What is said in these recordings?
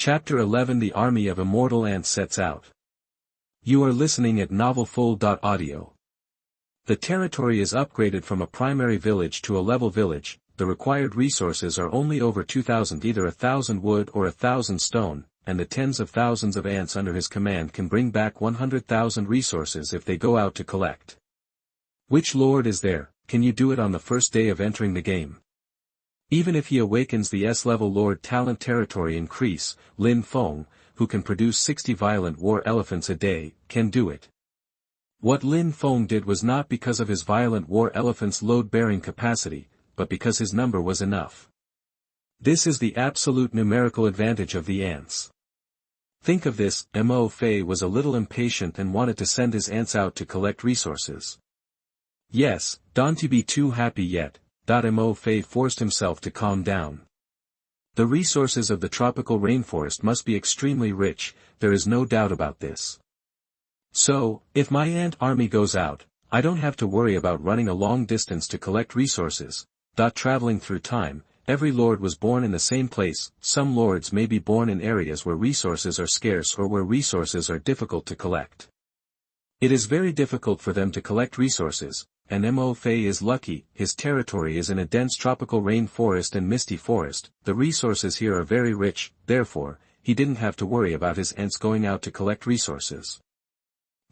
Chapter 11 The Army of Immortal Ants sets out. You are listening at novelfull.audio. The territory is upgraded from a primary village to a level village. The required resources are only over 2,000, either 1,000 wood or 1,000 stone, and the tens of thousands of ants under his command can bring back 100,000 resources if they go out to collect. Which lord is there? Can you do it on the first day of entering the game? Even if he awakens the S-level Lord Talent territory increase, Lin Feng, who can produce 60 violent war elephants a day, can do it. What Lin Feng did was not because of his violent war elephants' load-bearing capacity, but because his number was enough. This is the absolute numerical advantage of the ants. Think of this: Mtlnovel was a little impatient and wanted to send his ants out to collect resources. Yes, don't be too happy yet. Mtlnovel forced himself to calm down. The resources of the tropical rainforest must be extremely rich, there is no doubt about this. So, if my ant army goes out, I don't have to worry about running a long distance to collect resources. Traveling through time, every lord was born in the same place. Some lords may be born in areas where resources are scarce or where resources are difficult to collect. It is very difficult for them to collect resources, and Mtlnovel is lucky. His territory is in a dense tropical rain forest and misty forest. The resources here are very rich, therefore, he didn't have to worry about his ants going out to collect resources.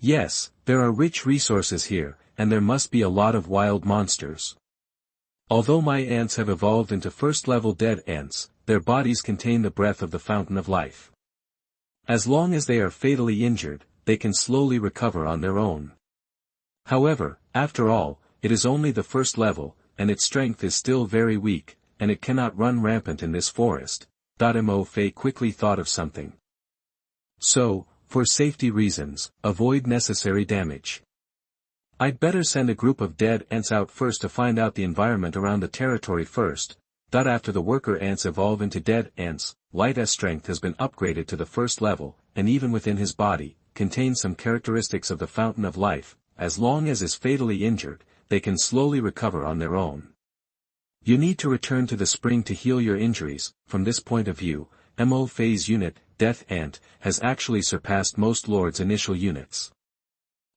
Yes, there are rich resources here, and there must be a lot of wild monsters. Although my ants have evolved into first-level dead ants, their bodies contain the breath of the fountain of life. As long as they are fatally injured, they can slowly recover on their own. However, after all, it is only the first level, and its strength is still very weak, and it cannot run rampant in this forest. Mtlnovel quickly thought of something. So, for safety reasons, avoid necessary damage. I'd better send a group of dead ants out first to find out the environment around the territory first. After the worker ants evolve into dead ants, Light S strength has been upgraded to the first level, and even within his body, contains some characteristics of the fountain of life. As long as is fatally injured, they can slowly recover on their own. You need to return to the spring to heal your injuries. From this point of view, Mtlnovel's unit, Death Ant, has actually surpassed most lords' initial units.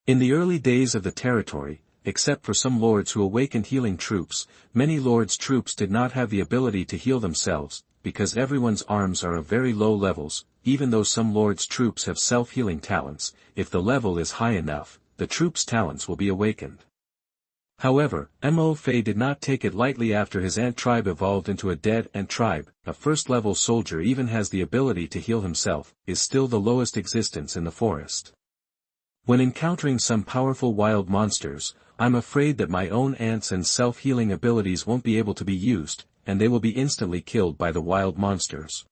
In the early days of the territory, except for some lords who awakened healing troops, many lords' troops did not have the ability to heal themselves, because everyone's arms are of very low levels. Even though some lords' troops have self-healing talents, if the level is high enough, the troops' talents will be awakened. However, Mtlnovel did not take it lightly after his ant tribe evolved into a dead ant tribe. A first-level soldier even has the ability to heal himself, is still the lowest existence in the forest. When encountering some powerful wild monsters, I'm afraid that my own ants and self-healing abilities won't be able to be used, and they will be instantly killed by the wild monsters.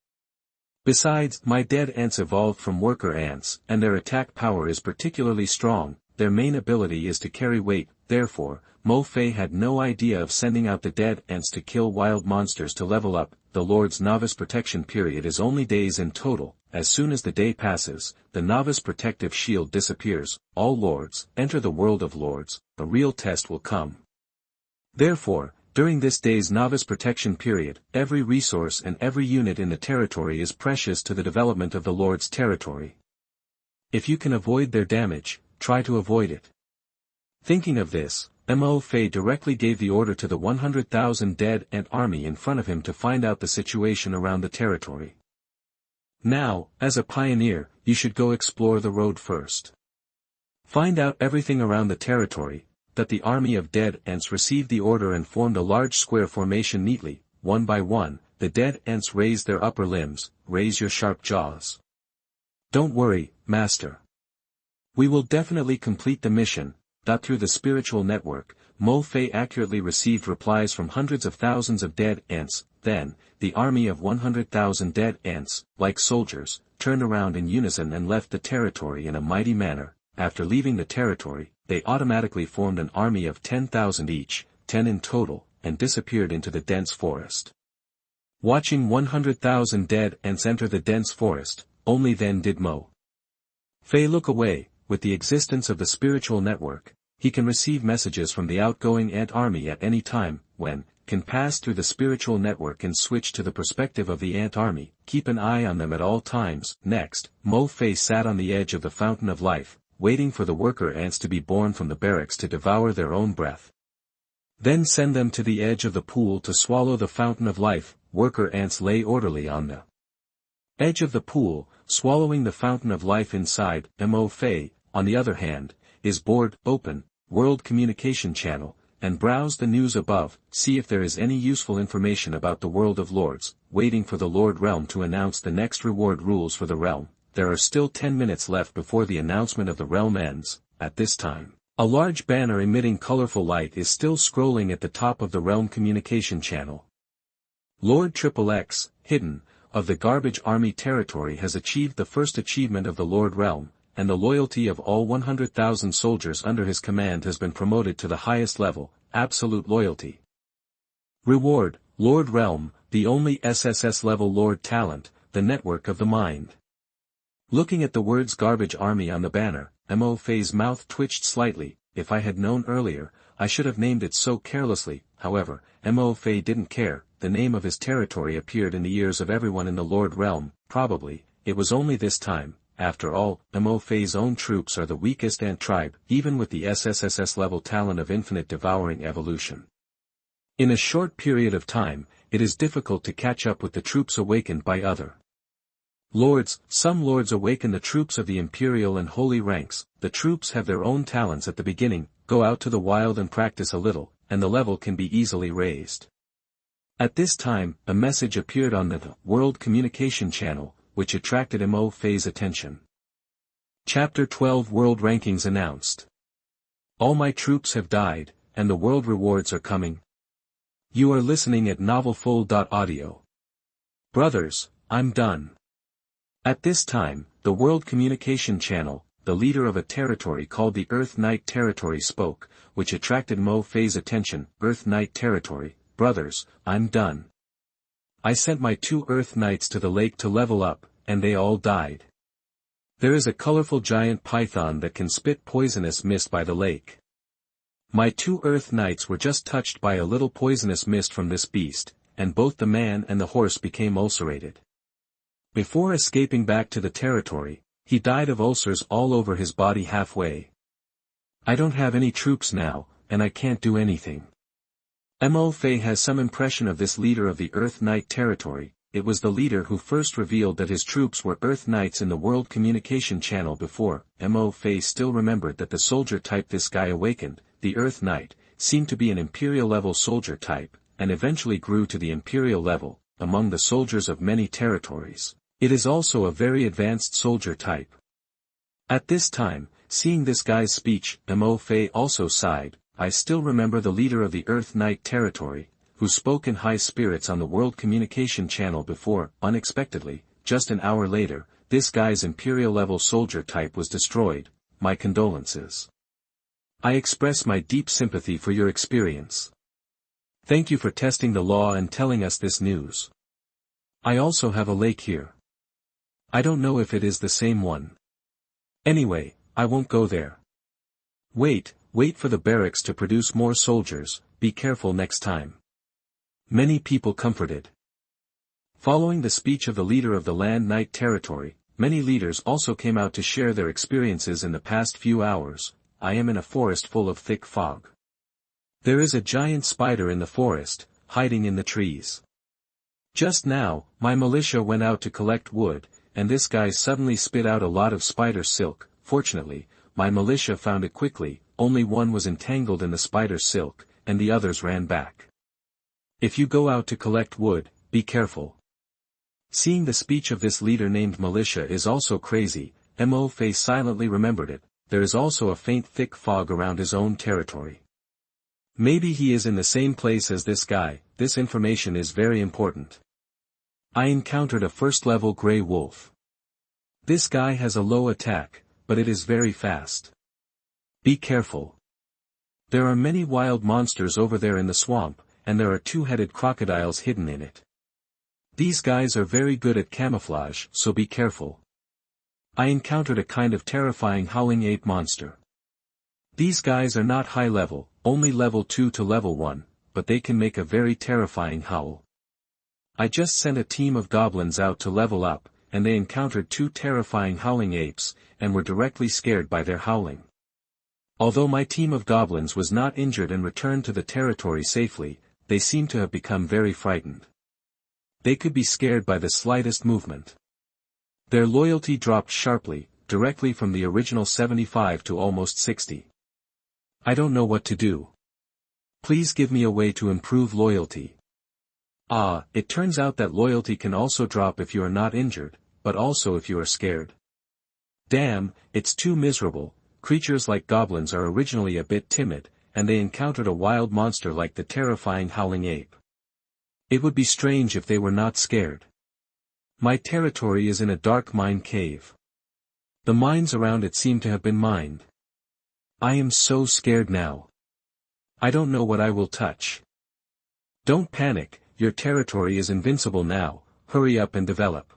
Besides, my dead ants evolved from worker ants, and their attack power is particularly strong. Their main ability is to carry weight. Therefore, Mtlnovel had no idea of sending out the dead ants to kill wild monsters to level up. The Lord's novice protection period is only days in total. As soon as the day passes, the novice protective shield disappears. All lords enter the world of lords. A real test will come. Therefore, during this day's novice protection period, every resource and every unit in the territory is precious to the development of the Lord's territory. If you can avoid their damage, try to avoid it. Thinking of this, Mtlnovel directly gave the order to the 100,000 dead ant army in front of him to find out the situation around the territory. Now, as a pioneer, you should go explore the road first. Find out everything around the territory. That the army of dead ants received the order and formed a large square formation neatly. One by one, the dead ants raised their upper limbs. Raise your sharp jaws. Don't worry, master. We will definitely complete the mission. Through the spiritual network, Mtlnovel accurately received replies from hundreds of thousands of dead ants. Then, the army of 100,000 dead ants, like soldiers, turned around in unison and left the territory in a mighty manner. After leaving the territory, they automatically formed an army of 10,000 each, 10 in total, and disappeared into the dense forest. Watching 100,000 dead ants enter the dense forest, only then did Mtlnovel look away. With the existence of the spiritual network, he can receive messages from the outgoing ant army at any time. When can pass through the spiritual network and switch to the perspective of the ant army. Keep an eye on them at all times. Next, Mo-Fei sat on the edge of the fountain of life, waiting for the worker ants to be born from the barracks to devour their own breath. Then send them to the edge of the pool to swallow the fountain of life. Worker ants lay orderly on the edge of the pool, swallowing the fountain of life inside. Mo-Fei, on the other hand, is bored. Open World Communication Channel, and browse the news above, see if there is any useful information about the world of lords, waiting for the Lord Realm to announce the next reward rules for the realm. There are still 10 minutes left before the announcement of the realm ends. At this time, a large banner emitting colorful light is still scrolling at the top of the realm communication channel. Lord XXX, hidden, of the Garbage Army territory has achieved the first achievement of the Lord Realm, and the loyalty of all 100,000 soldiers under his command has been promoted to the highest level, absolute loyalty. Reward, Lord Realm, the only SSS-level Lord Talent, the network of the mind. Looking at the words Garbage Army on the banner, Mo-Fei's mouth twitched slightly. If I had known earlier, I should have named it so carelessly. However, Mo-Fei didn't care. The name of his territory appeared in the ears of everyone in the Lord Realm. Probably, it was only this time. After all, Mo-Fei's own troops are the weakest ant tribe, even with the SSSS-level talent of infinite devouring evolution. In a short period of time, it is difficult to catch up with the troops awakened by other lords. Some lords awaken the troops of the imperial and holy ranks. The troops have their own talents at the beginning, go out to the wild and practice a little, and the level can be easily raised. At this time, a message appeared on the World Communication Channel, which attracted Mo-Fei's attention. Chapter 12 World Rankings announced. All my troops have died, and the world rewards are coming. You are listening at novelfull.audio. Brothers, I'm done. At this time, the World Communication Channel, the leader of a territory called the Earth Knight Territory spoke, which attracted Mo-Fei's attention. Earth Knight Territory, brothers, I'm done. I sent my 2 Earth Knights to the lake to level up, and they all died. There is a colorful giant python that can spit poisonous mist by the lake. My 2 Earth Knights were just touched by a little poisonous mist from this beast, and both the man and the horse became ulcerated. Before escaping back to the territory, he died of ulcers all over his body halfway. I don't have any troops now, and I can't do anything. Mo-Fei has some impression of this leader of the Earth Knight territory. It was the leader who first revealed that his troops were Earth Knights in the World Communication Channel before. Mo-Fei still remembered that the soldier type this guy awakened, the Earth Knight, seemed to be an Imperial-level soldier type, and eventually grew to the Imperial level, among the soldiers of many territories. It is also a very advanced soldier type. At this time, seeing this guy's speech, Mo-Fei also sighed. I still remember the leader of the Earth Knight territory, who spoke in high spirits on the World Communication Channel before. Unexpectedly, just an hour later, this guy's Imperial-level soldier type was destroyed. My condolences. I express my deep sympathy for your experience. Thank you for testing the law and telling us this news. I also have a lake here. I don't know if it is the same one. Anyway, I won't go there. Wait for the barracks to produce more soldiers. Be careful next time. Many people comforted. Following the speech of the leader of the Land Knight territory, many leaders also came out to share their experiences in the past few hours. I am in a forest full of thick fog. There is a giant spider in the forest, hiding in the trees. Just now, my militia went out to collect wood, and this guy suddenly spit out a lot of spider silk. Fortunately, my militia found it quickly. Only one was entangled in the spider silk, and the others ran back. If you go out to collect wood, be careful. Seeing the speech of this leader named Militia is also crazy, Mo-Fei silently remembered it. There is also a faint thick fog around his own territory. Maybe he is in the same place as this guy. This information is very important. I encountered a first-level gray wolf. This guy has a low attack, but it is very fast. Be careful. There are many wild monsters over there in the swamp, and there are 2-headed crocodiles hidden in it. These guys are very good at camouflage, so be careful. I encountered a kind of terrifying howling ape monster. These guys are not high level, only level 2 to level 1, but they can make a very terrifying howl. I just sent a team of goblins out to level up, and they encountered 2 terrifying howling apes, and were directly scared by their howling. Although my team of goblins was not injured and returned to the territory safely, they seemed to have become very frightened. They could be scared by the slightest movement. Their loyalty dropped sharply, directly from the original 75 to almost 60. I don't know what to do. Please give me a way to improve loyalty. It turns out that loyalty can also drop if you are not injured, but also if you are scared. Damn, it's too miserable. Creatures like goblins are originally a bit timid, and they encountered a wild monster like the terrifying howling ape. It would be strange if they were not scared. My territory is in a dark mine cave. The mines around it seem to have been mined. I am so scared now. I don't know what I will touch. Don't panic, your territory is invincible now, hurry up and develop.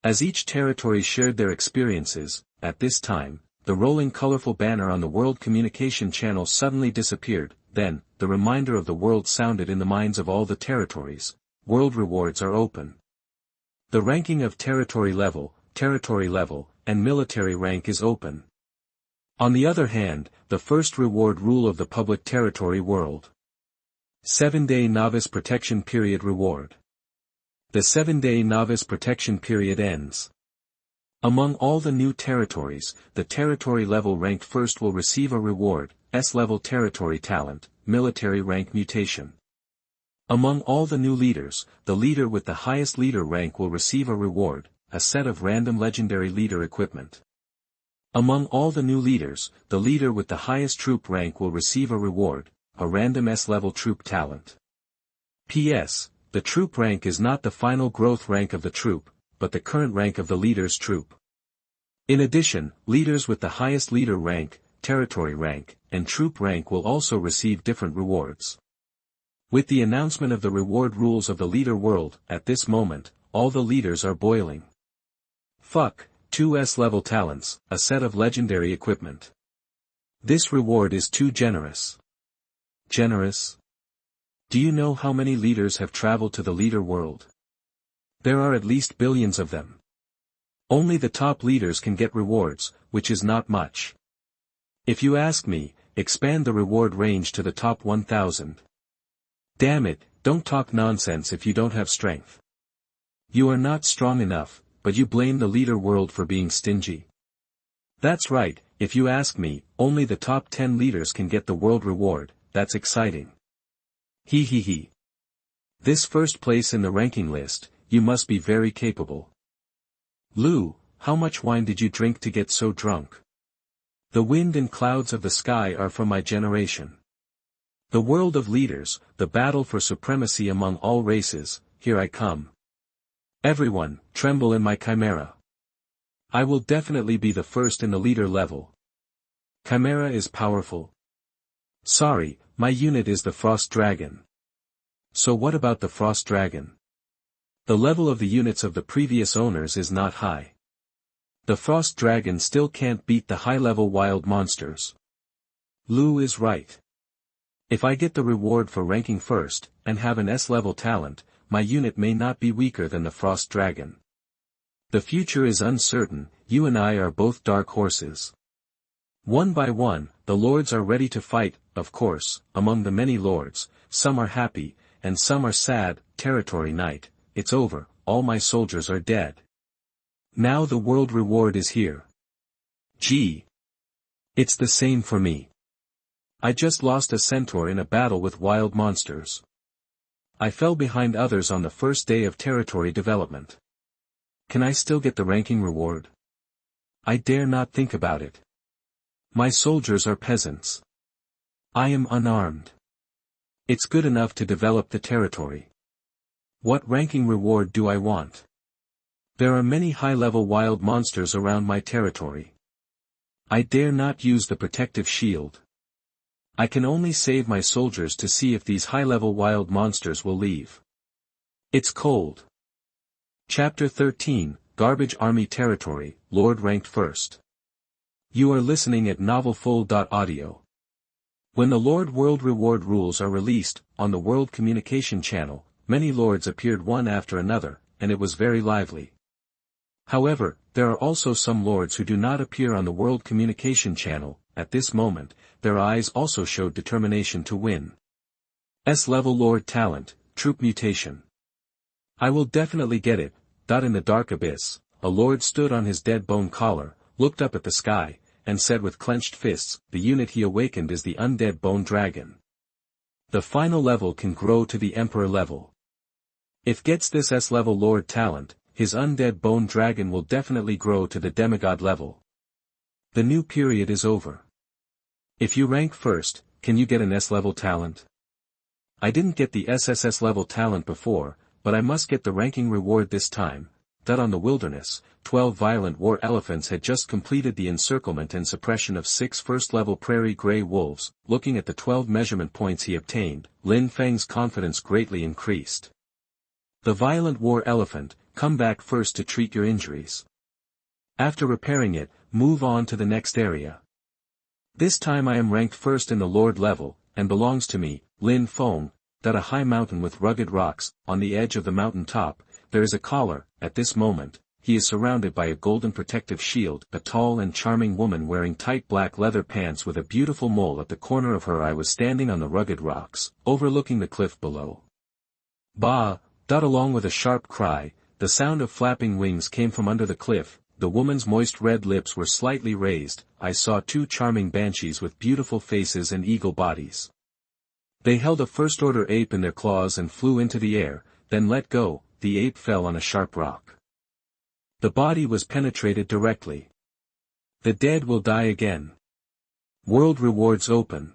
As each territory shared their experiences, at this time, the rolling colorful banner on the World Communication Channel suddenly disappeared. Then, the reminder of the world sounded in the minds of all the territories: world rewards are open. The ranking of territory level, and military rank is open. On the other hand, the first reward rule of the public territory world. 7-day novice protection period reward. The 7-day novice protection period ends. Among all the new territories, the territory level ranked first will receive a reward: S-level territory talent, military rank mutation. Among all the new leaders, the leader with the highest leader rank will receive a reward: a set of random legendary leader equipment. Among all the new leaders, the leader with the highest troop rank will receive a reward: a random S-level troop talent. P.S. The troop rank is not the final growth rank of the troop, but the current rank of the leader's troop. In addition, leaders with the highest leader rank, territory rank, and troop rank will also receive different rewards. With the announcement of the reward rules of the leader world, at this moment, all the leaders are boiling. Fuck, 2 S-level talents, a set of legendary equipment. This reward is too generous. Generous? Do you know how many leaders have traveled to the leader world? There are at least billions of them. Only the top leaders can get rewards, which is not much. If you ask me, expand the reward range to the top 1,000. Damn it, don't talk nonsense if you don't have strength. You are not strong enough, but you blame the leader world for being stingy. That's right, if you ask me, only the top 10 leaders can get the world reward. That's exciting. He. This first place in the ranking list, you must be very capable. Lou, how much wine did you drink to get so drunk? The wind and clouds of the sky are from my generation. The world of leaders, the battle for supremacy among all races, here I come. Everyone, tremble in my chimera. I will definitely be the first in the leader level. Chimera is powerful. Sorry, my unit is the Frost Dragon. So what about the Frost Dragon? The level of the units of the previous owners is not high. The Frost Dragon still can't beat the high-level wild monsters. Lou is right. If I get the reward for ranking first, and have an S-level talent, my unit may not be weaker than the Frost Dragon. The future is uncertain, you and I are both dark horses. One by one, the lords are ready to fight. Of course, among the many lords, some are happy, and some are sad. Territory night, it's over, all my soldiers are dead. Now the world reward is here. Gee. It's the same for me. I just lost a centaur in a battle with wild monsters. I fell behind others on the first day of territory development. Can I still get the ranking reward? I dare not think about it. My soldiers are peasants. I am unarmed. It's good enough to develop the territory. What ranking reward do I want? There are many high-level wild monsters around my territory. I dare not use the protective shield. I can only save my soldiers to see if these high-level wild monsters will leave. It's cold. Chapter 13, Garbage Army Territory, Lord ranked first. You are listening at novelfull.audio. When the Lord World Reward rules are released, on the World Communication Channel, many lords appeared one after another, and it was very lively. However, there are also some lords who do not appear on the World Communication Channel. At this moment, their eyes also showed determination to win. S-level Lord Talent, Troop Mutation. I will definitely get it. In the dark abyss, a lord stood on his dead bone collar, looked up at the sky, and said with clenched fists, the unit he awakened is the undead bone dragon. The final level can grow to the Emperor level. If gets this S-level Lord Talent, his undead bone dragon will definitely grow to the demigod level. The new period is over. If you rank first, can you get an S-level talent? I didn't get the SSS level talent before, but I must get the ranking reward this time. On the wilderness, 12 violent war elephants had just completed the encirclement and suppression of 6 first-level prairie grey wolves. Looking at the 12 measurement points he obtained, Lin Feng's confidence greatly increased. The violent war elephant, come back first to treat your injuries. After repairing it, move on to the next area. This time I am ranked first in the Lord level, and belongs to me, Lin Feng. A high mountain with rugged rocks. On the edge of the mountain top, there is a collar. At this moment, he is surrounded by a golden protective shield. A tall and charming woman wearing tight black leather pants with a beautiful mole at the corner of her eye was standing on the rugged rocks, overlooking the cliff below. Bah! Along with a sharp cry, the sound of flapping wings came from under the cliff. The woman's moist red lips were slightly raised. I saw 2 charming banshees with beautiful faces and eagle bodies. They held a first-order ape in their claws and flew into the air, then let go. The ape fell on a sharp rock. The body was penetrated directly. The dead will die again. World rewards open.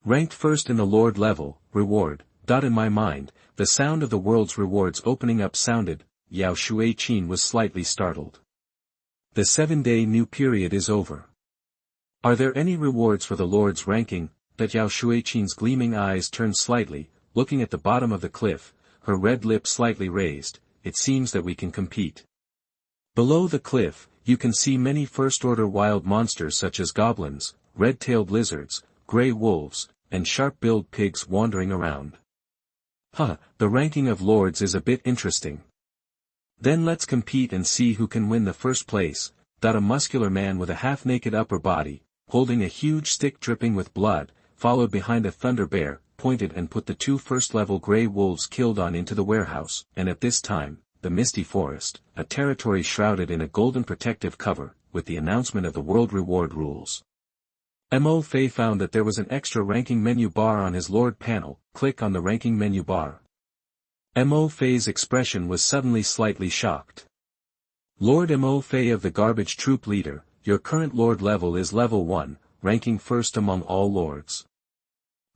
Ranked first in the Lord level, reward. In my mind, the sound of the world's rewards opening up sounded. Yao Shuai-Qin was slightly startled. The 7-day new period is over. Are there any rewards for the Lord's ranking? Yao Shuai-Qin's gleaming eyes turned slightly, looking at the bottom of the cliff, her red lips slightly raised. It seems that we can compete. Below the cliff, you can see many first-order wild monsters such as goblins, red-tailed lizards, grey wolves, and sharp-billed pigs wandering around. The ranking of lords is a bit interesting. Then let's compete and see who can win the first place. A muscular man with a half-naked upper body, holding a huge stick dripping with blood, followed behind a thunder bear, pointed and put the 2 first-level grey wolves killed on into the warehouse. And at this time, the misty forest, a territory shrouded in a golden protective cover, with the announcement of the world reward rules. Mo Fei found that there was an extra ranking menu bar on his Lord panel. Click on the ranking menu bar. Mo Fei's expression was suddenly slightly shocked. Lord Mo Fei of the Garbage Troop Leader, your current Lord level is level 1, ranking first among all lords.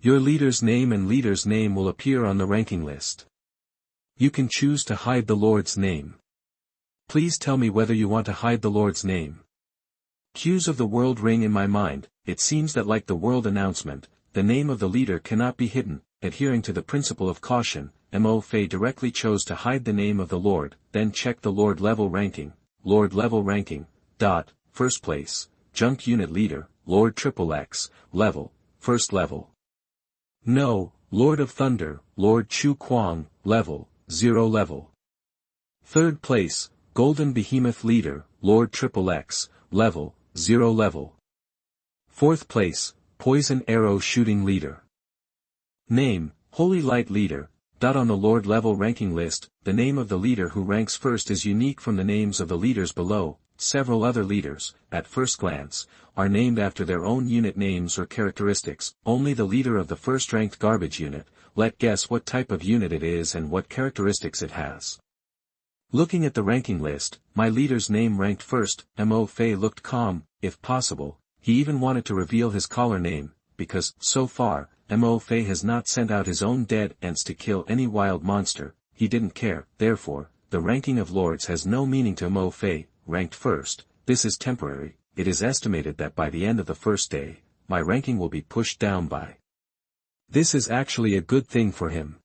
Your leader's name and leader's name will appear on the ranking list. You can choose to hide the Lord's name. Please tell me whether you want to hide the Lord's name. Cues of the world ring in my mind. It seems that like the world announcement, the name of the leader cannot be hidden. Adhering to the principle of caution, Mo Fei directly chose to hide the name of the Lord, then check the Lord level ranking. Lord level ranking. First place, Junk Unit Leader, Lord XXX, level, first level. No, Lord of Thunder, Lord Chu Kuang, level, 0 level. Third place, Golden Behemoth Leader, Lord XXX, level, 0 level. Fourth place, Poison Arrow Shooting Leader. Name, Holy Light Leader. On the Lord level ranking list, the name of the leader who ranks first is unique from the names of the leaders below. Several other leaders, at first glance, are named after their own unit names or characteristics. Only the leader of the first-ranked garbage unit, let guess what type of unit it is and what characteristics it has. Looking at the ranking list, my leader's name ranked first. Mo Fei looked calm. If possible, he even wanted to reveal his collar name, because, so far, Mo Fei has not sent out his own dead ants to kill any wild monster. He didn't care. Therefore, the ranking of lords has no meaning to Mo Fei. Ranked first, this is temporary. It is estimated that by the end of the first day, my ranking will be pushed down by. This is actually a good thing for him.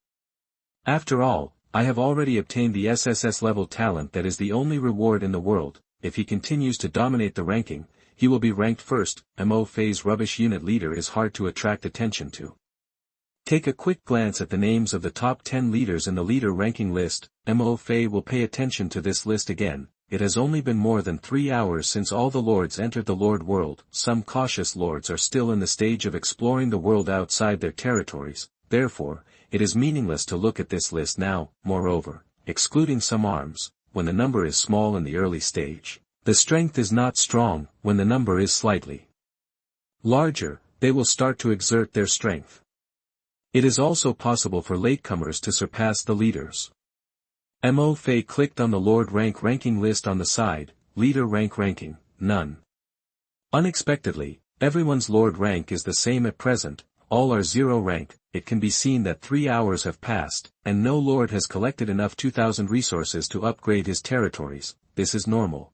After all, I have already obtained the SSS level talent that is the only reward in the world. If he continues to dominate the ranking, he will be ranked first. MOF's rubbish unit leader is hard to attract attention to. Take a quick glance at the names of the top 10 leaders in the leader ranking list. MOF will pay attention to this list again. It has only been more than 3 hours since all the lords entered the Lord world. Some cautious lords are still in the stage of exploring the world outside their territories, therefore, it is meaningless to look at this list now. Moreover, excluding some arms, when the number is small in the early stage, the strength is not strong. When the number is slightly larger, they will start to exert their strength. It is also possible for latecomers to surpass the leaders. MOF clicked on the Lord ranking list on the side. Leader ranking, none. Unexpectedly, everyone's Lord rank is the same at present, all are 0 rank. It can be seen that 3 hours have passed, and no lord has collected enough 2,000 resources to upgrade his territories. This is normal.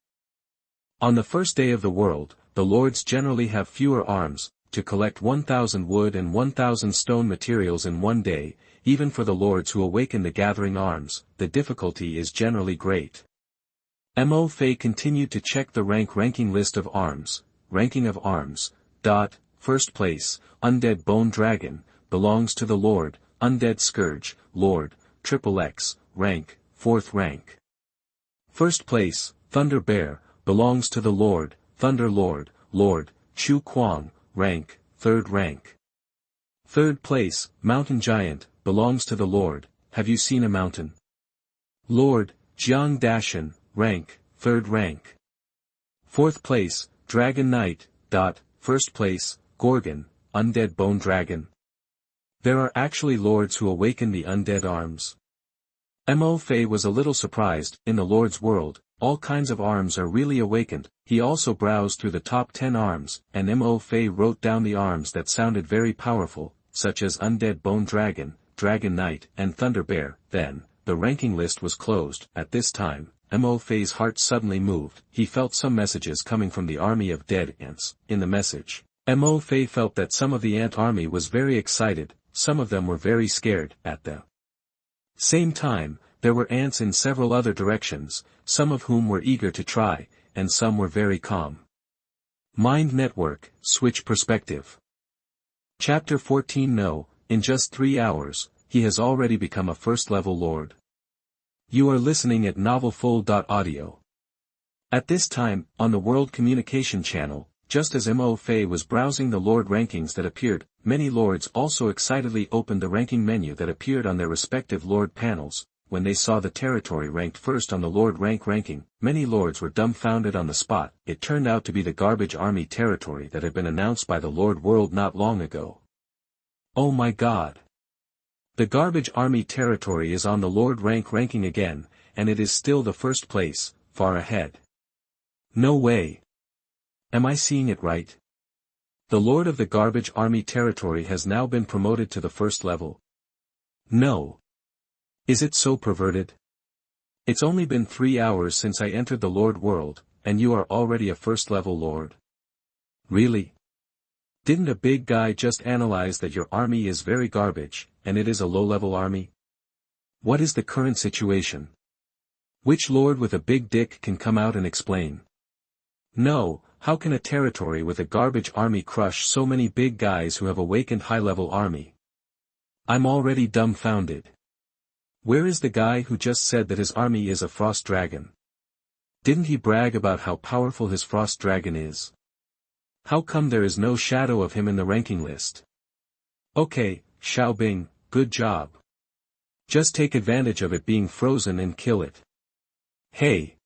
On the first day of the world, the lords generally have fewer arms. To collect 1,000 wood and 1,000 stone materials in one day, even for the lords who awaken the gathering arms, the difficulty is generally great. MOF continued to check the ranking list of arms. Ranking of arms. First place, Undead Bone Dragon, belongs to the Lord. Undead Scourge, Lord, XXX, rank, 4th rank. First place, Thunder Bear, belongs to the Lord. Thunder Lord, Lord, Chu Kuang, rank, 3rd rank. Third place, Mountain Giant, belongs to the Lord. Have you seen a mountain? Lord, Jiang Dashan, rank, 3rd rank. Fourth place, Dragon Knight. First place, Gorgon, Undead Bone Dragon. There are actually lords who awaken the undead arms. MOF was a little surprised. In the Lord's world, all kinds of arms are really awakened. He also browsed through the top 10 arms, and MOF wrote down the arms that sounded very powerful, such as Undead Bone Dragon, Dragon Knight, and Thunder Bear. Then, the ranking list was closed. At this time, MOF's heart suddenly moved. He felt some messages coming from the army of dead ants. In the message, MOF felt that some of the ant army was very excited, some of them were very scared. At the same time, there were ants in several other directions, some of whom were eager to try, and some were very calm. Mind Network, Switch Perspective. Chapter 14. No, in just 3 hours, he has already become a first-level lord. You are listening at novelfull.audio. At this time, on the World Communication Channel, just as MOF was browsing the lord rankings that appeared, many lords also excitedly opened the ranking menu that appeared on their respective lord panels. When they saw the territory ranked first on the Lord ranking, many lords were dumbfounded on the spot. It turned out to be the Garbage Army territory that had been announced by the Lord World not long ago. Oh my god! The Garbage Army territory is on the Lord ranking again, and it is still the first place, far ahead. No way! Am I seeing it right? The Lord of the Garbage Army territory has now been promoted to the first level. No! Is it so perverted? It's only been 3 hours since I entered the Lord world, and you are already a first-level lord. Really? Didn't a big guy just analyze that your army is very garbage, and it is a low-level army? What is the current situation? Which lord with a big dick can come out and explain? No, how can a territory with a garbage army crush so many big guys who have awakened high-level army? I'm already dumbfounded. Where is the guy who just said that his army is a frost dragon? Didn't he brag about how powerful his frost dragon is? How come there is no shadow of him in the ranking list? Okay, Xiaobing, good job. Just take advantage of it being frozen and kill it. Hey!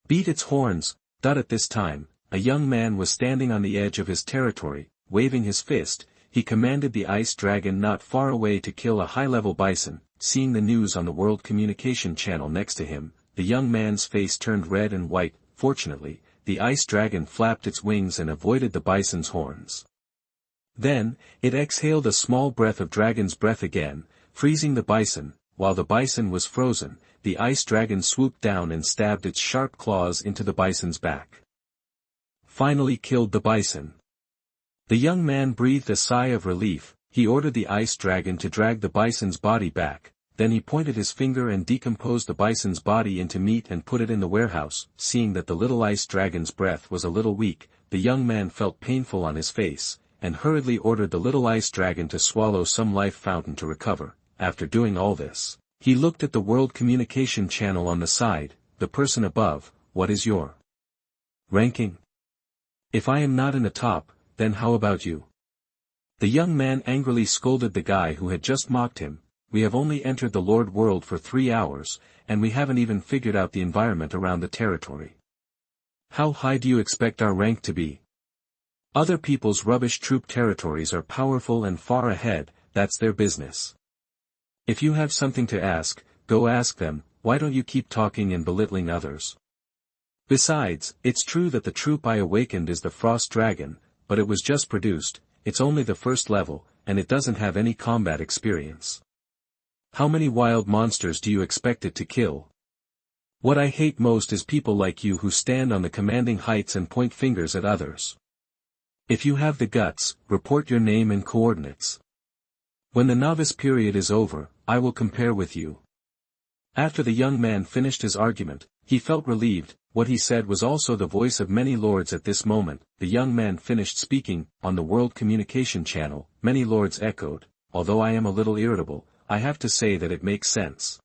Beat its horns. At this time, a young man was standing on the edge of his territory, waving his fist. He commanded the ice dragon not far away to kill a high-level bison. Seeing the news on the World Communication Channel next to him, the young man's face turned red and white. Fortunately, the ice dragon flapped its wings and avoided the bison's horns. Then, it exhaled a small breath of dragon's breath again, freezing the bison. While the bison was frozen, the ice dragon swooped down and stabbed its sharp claws into the bison's back. Finally killed the bison. The young man breathed a sigh of relief. He ordered the ice dragon to drag the bison's body back. then he pointed his finger and decomposed the bison's body into meat and put it in the warehouse. Seeing that the little ice dragon's breath was a little weak, the young man felt painful on his face, and hurriedly ordered the little ice dragon to swallow some life fountain to recover. After doing all this, he looked at the world communication channel on the side. The person above, what is your ranking? If I am not in the top, then how about you? The young man angrily scolded the guy who had just mocked him. We have only entered the Lord world for 3 hours, and we haven't even figured out the environment around the territory. How high do you expect our rank to be? Other people's rubbish troop territories are powerful and far ahead, that's their business. If you have something to ask, go ask them. Why don't you keep talking and belittling others? Besides, it's true that the troop I awakened is the Frost Dragon, but it was just produced, it's only the first level, and it doesn't have any combat experience. How many wild monsters do you expect it to kill? What I hate most is people like you who stand on the commanding heights and point fingers at others. If you have the guts, report your name and coordinates. When the novice period is over, I will compare with you. After the young man finished his argument, he felt relieved. What he said was also the voice of many lords at this moment. The young man finished speaking. On the world communication channel, many lords echoed, although I am a little irritable, I have to say that it makes sense.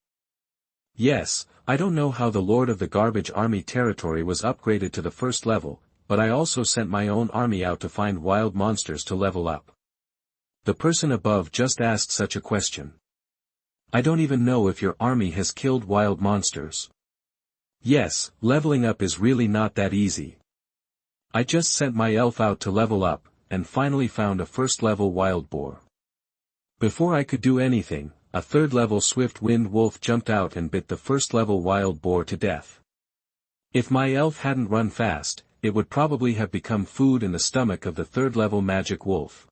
Yes, I don't know how the Lord of the Garbage Army territory was upgraded to the first level, but I also sent my own army out to find wild monsters to level up. The person above just asked such a question. I don't even know if your army has killed wild monsters. Yes, leveling up is really not that easy. I just sent my elf out to level up, and finally found a first-level wild boar. Before I could do anything, a third-level swift-wind wolf jumped out and bit the first-level wild boar to death. If my elf hadn't run fast, it would probably have become food in the stomach of the third-level magic wolf.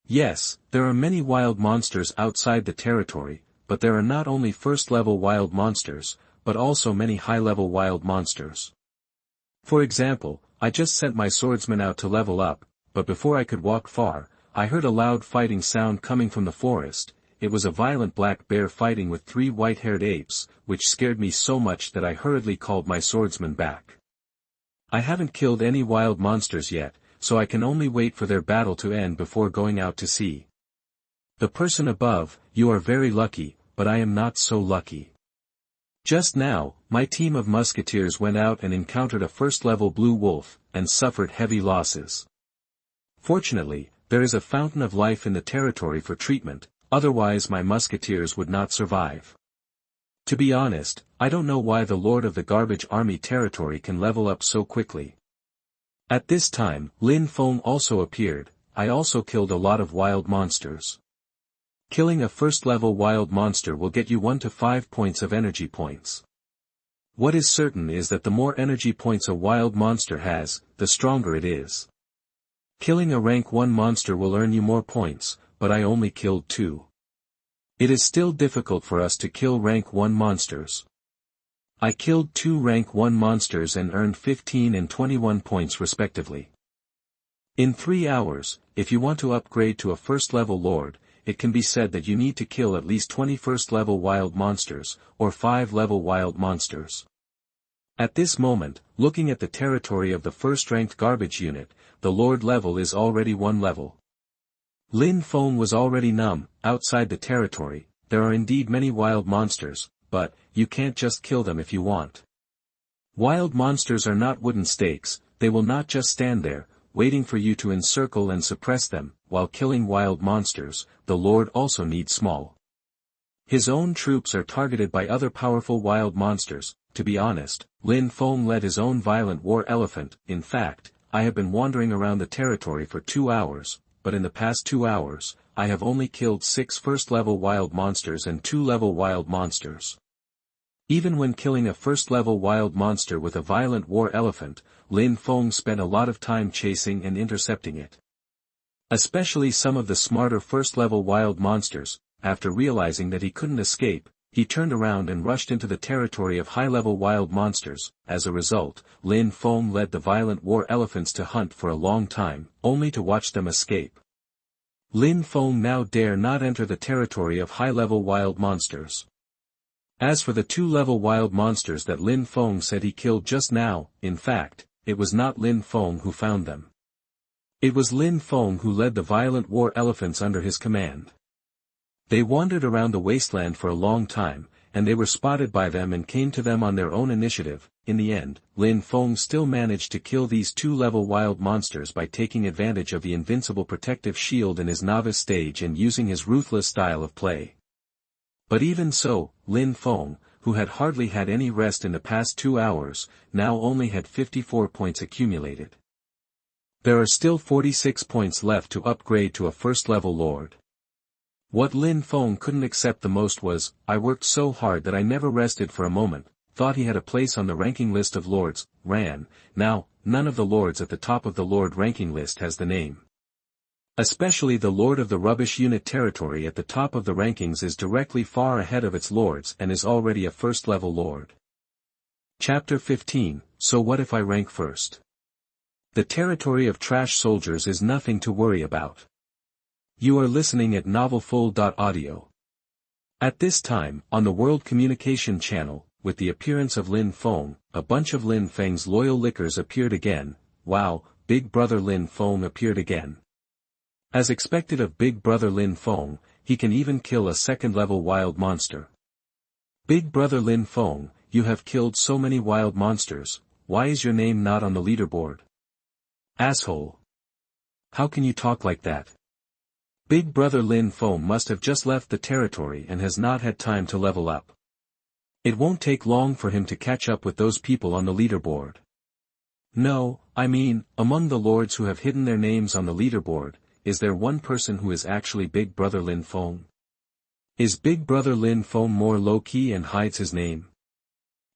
Yes, there are many wild monsters outside the territory, but there are not only first-level wild monsters, but also many high-level wild monsters. For example, I just sent my swordsman out to level up, but before I could walk far, I heard a loud fighting sound coming from the forest. It was a violent black bear fighting with 3 white-haired apes, which scared me so much that I hurriedly called my swordsman back. I haven't killed any wild monsters yet, so I can only wait for their battle to end before going out to sea. The person above, you are very lucky, but I am not so lucky. Just now, my team of musketeers went out and encountered a first-level blue wolf, and suffered heavy losses. Fortunately, there is a fountain of life in the territory for treatment, otherwise my musketeers would not survive. To be honest, I don't know why the Lord of the Garbage Army territory can level up so quickly. At this time, Lin Feng also appeared. I also killed a lot of wild monsters. Killing a first-level wild monster will get you 1 to 5 points of energy points. What is certain is that the more energy points a wild monster has, the stronger it is. Killing a rank 1 monster will earn you more points, but I only killed 2. It is still difficult for us to kill rank 1 monsters. I killed 2 rank 1 monsters and earned 15 and 21 points respectively. In 3 hours, if you want to upgrade to a first-level lord, it can be said that you need to kill at least 20 first-level wild monsters, or 5-level wild monsters. At this moment, looking at the territory of the first-ranked garbage unit, the lord level is already 1 level. Lin Feng was already numb. Outside the territory, there are indeed many wild monsters, but, you can't just kill them if you want. Wild monsters are not wooden stakes, they will not just stand there, waiting for you to encircle and suppress them. While killing wild monsters, the Lord also needs small. His own troops are targeted by other powerful wild monsters. To be honest, Lin Feng led his own violent war elephant. In fact, I have been wandering around the territory for 2 hours, but in the past 2 hours, I have only killed 6 first-level wild monsters and 2-level wild monsters. Even when killing a first-level wild monster with a violent war elephant, Lin Feng spent a lot of time chasing and intercepting it. Especially some of the smarter first-level wild monsters. After realizing that he couldn't escape, he turned around and rushed into the territory of high-level wild monsters. As a result, Lin Feng led the violent war elephants to hunt for a long time, only to watch them escape. Lin Feng now dare not enter the territory of high-level wild monsters. As for the 2-level wild monsters that Lin Feng said he killed just now, in fact, it was not Lin Feng who found them. It was Lin Feng who led the violent war elephants under his command. They wandered around the wasteland for a long time, and they were spotted by them and came to them on their own initiative. In the end, Lin Feng still managed to kill these 2-level wild monsters by taking advantage of the invincible protective shield in his novice stage and using his ruthless style of play. But even so, Lin Feng, who had hardly had any rest in the past 2 hours, now only had 54 points accumulated. There are still 46 points left to upgrade to a first-level lord. What Lin Feng couldn't accept the most was, "I worked so hard that I never rested for a moment, thought he had a place on the ranking list of lords, ran, now, none of the lords at the top of the lord ranking list has the name. Especially the lord of the rubbish unit territory at the top of the rankings is directly far ahead of its lords and is already a first-level lord." Chapter 15, So what if I rank first? The territory of trash soldiers is nothing to worry about. You are listening at MaleProtagonist. At this time, on the World Communication Channel, with the appearance of Lin Feng, a bunch of Lin Feng's loyal lickers appeared again. Wow, Big Brother Lin Feng appeared again. As expected of Big Brother Lin Feng, he can even kill a second-level wild monster. Big Brother Lin Feng, you have killed so many wild monsters, why is your name not on the leaderboard? Asshole. How can you talk like that? Big Brother Lin Feng must have just left the territory and has not had time to level up. It won't take long for him to catch up with those people on the leaderboard. No, I mean, among the lords who have hidden their names on the leaderboard, is there one person who is actually Big Brother Lin Feng? Is Big Brother Lin Feng more low-key and hides his name?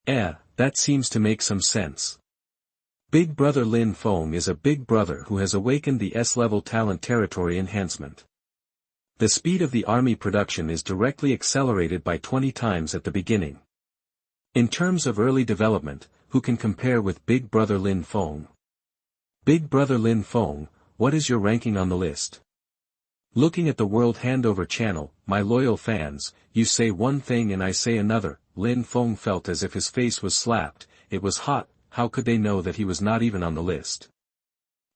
That seems to make some sense. Big Brother Lin Feng is a big brother who has awakened the S-level talent territory enhancement. The speed of the army production is directly accelerated by 20 times at the beginning. In terms of early development, who can compare with Big Brother Lin Feng? Big Brother Lin Feng, what is your ranking on the list? Looking at the World Handover channel, my loyal fans, you say one thing and I say another. Lin Feng felt as if his face was slapped. It was hot. How could they know that he was not even on the list?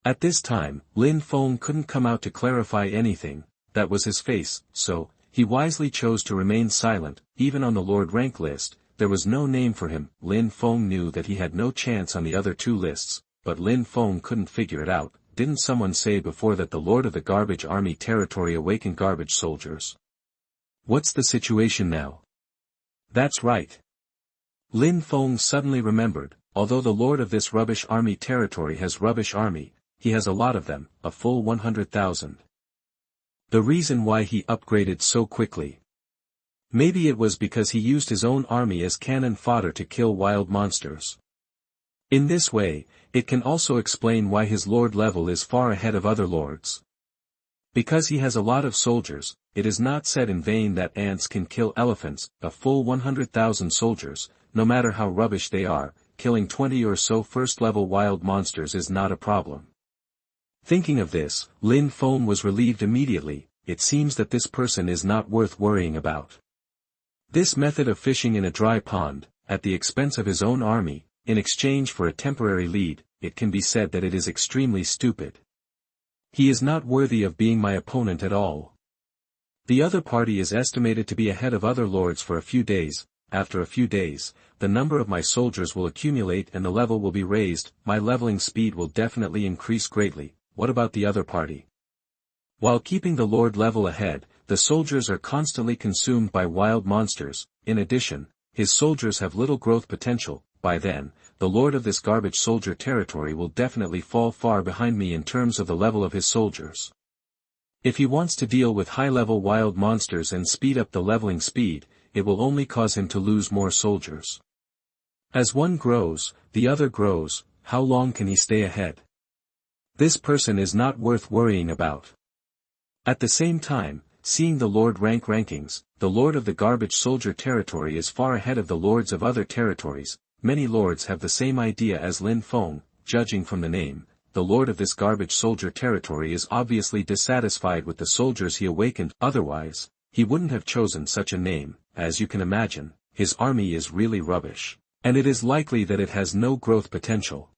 At this time, Lin Feng couldn't come out to clarify anything. That was his face, so he wisely chose to remain silent. Even on the Lord rank list, there was no name for him. Lin Feng knew that he had no chance on the other 2 lists, but Lin Feng couldn't figure it out. Didn't someone say before that the Lord of the Garbage Army territory awakened garbage soldiers? What's the situation now? That's right. Lin Feng suddenly remembered, although the Lord of this rubbish army territory has rubbish army, he has a lot of them, a full 100,000. The reason why he upgraded so quickly. Maybe it was because he used his own army as cannon fodder to kill wild monsters. In this way, it can also explain why his lord level is far ahead of other lords. Because he has a lot of soldiers, it is not said in vain that ants can kill elephants, a full 100,000 soldiers, no matter how rubbish they are, killing 20 or so first-level wild monsters is not a problem. Thinking of this, Lin Feng was relieved immediately. It seems that this person is not worth worrying about. This method of fishing in a dry pond, at the expense of his own army, in exchange for a temporary lead, it can be said that it is extremely stupid. He is not worthy of being my opponent at all. The other party is estimated to be ahead of other lords for a few days. After a few days, the number of my soldiers will accumulate and the level will be raised. My leveling speed will definitely increase greatly. What about the other party? While keeping the lord level ahead, the soldiers are constantly consumed by wild monsters. In addition, his soldiers have little growth potential. By then, the lord of this garbage soldier territory will definitely fall far behind me in terms of the level of his soldiers. If he wants to deal with high-level wild monsters and speed up the leveling speed, it will only cause him to lose more soldiers. As one grows, the other grows. How long can he stay ahead? This person is not worth worrying about. At the same time, seeing the lord rank rankings, the lord of the garbage soldier territory is far ahead of the lords of other territories. Many lords have the same idea as Lin Feng, judging from the name. the lord of this garbage soldier territory is obviously dissatisfied with the soldiers he awakened, otherwise, he wouldn't have chosen such a name. As you can imagine, his army is really rubbish, and it is likely that it has no growth potential.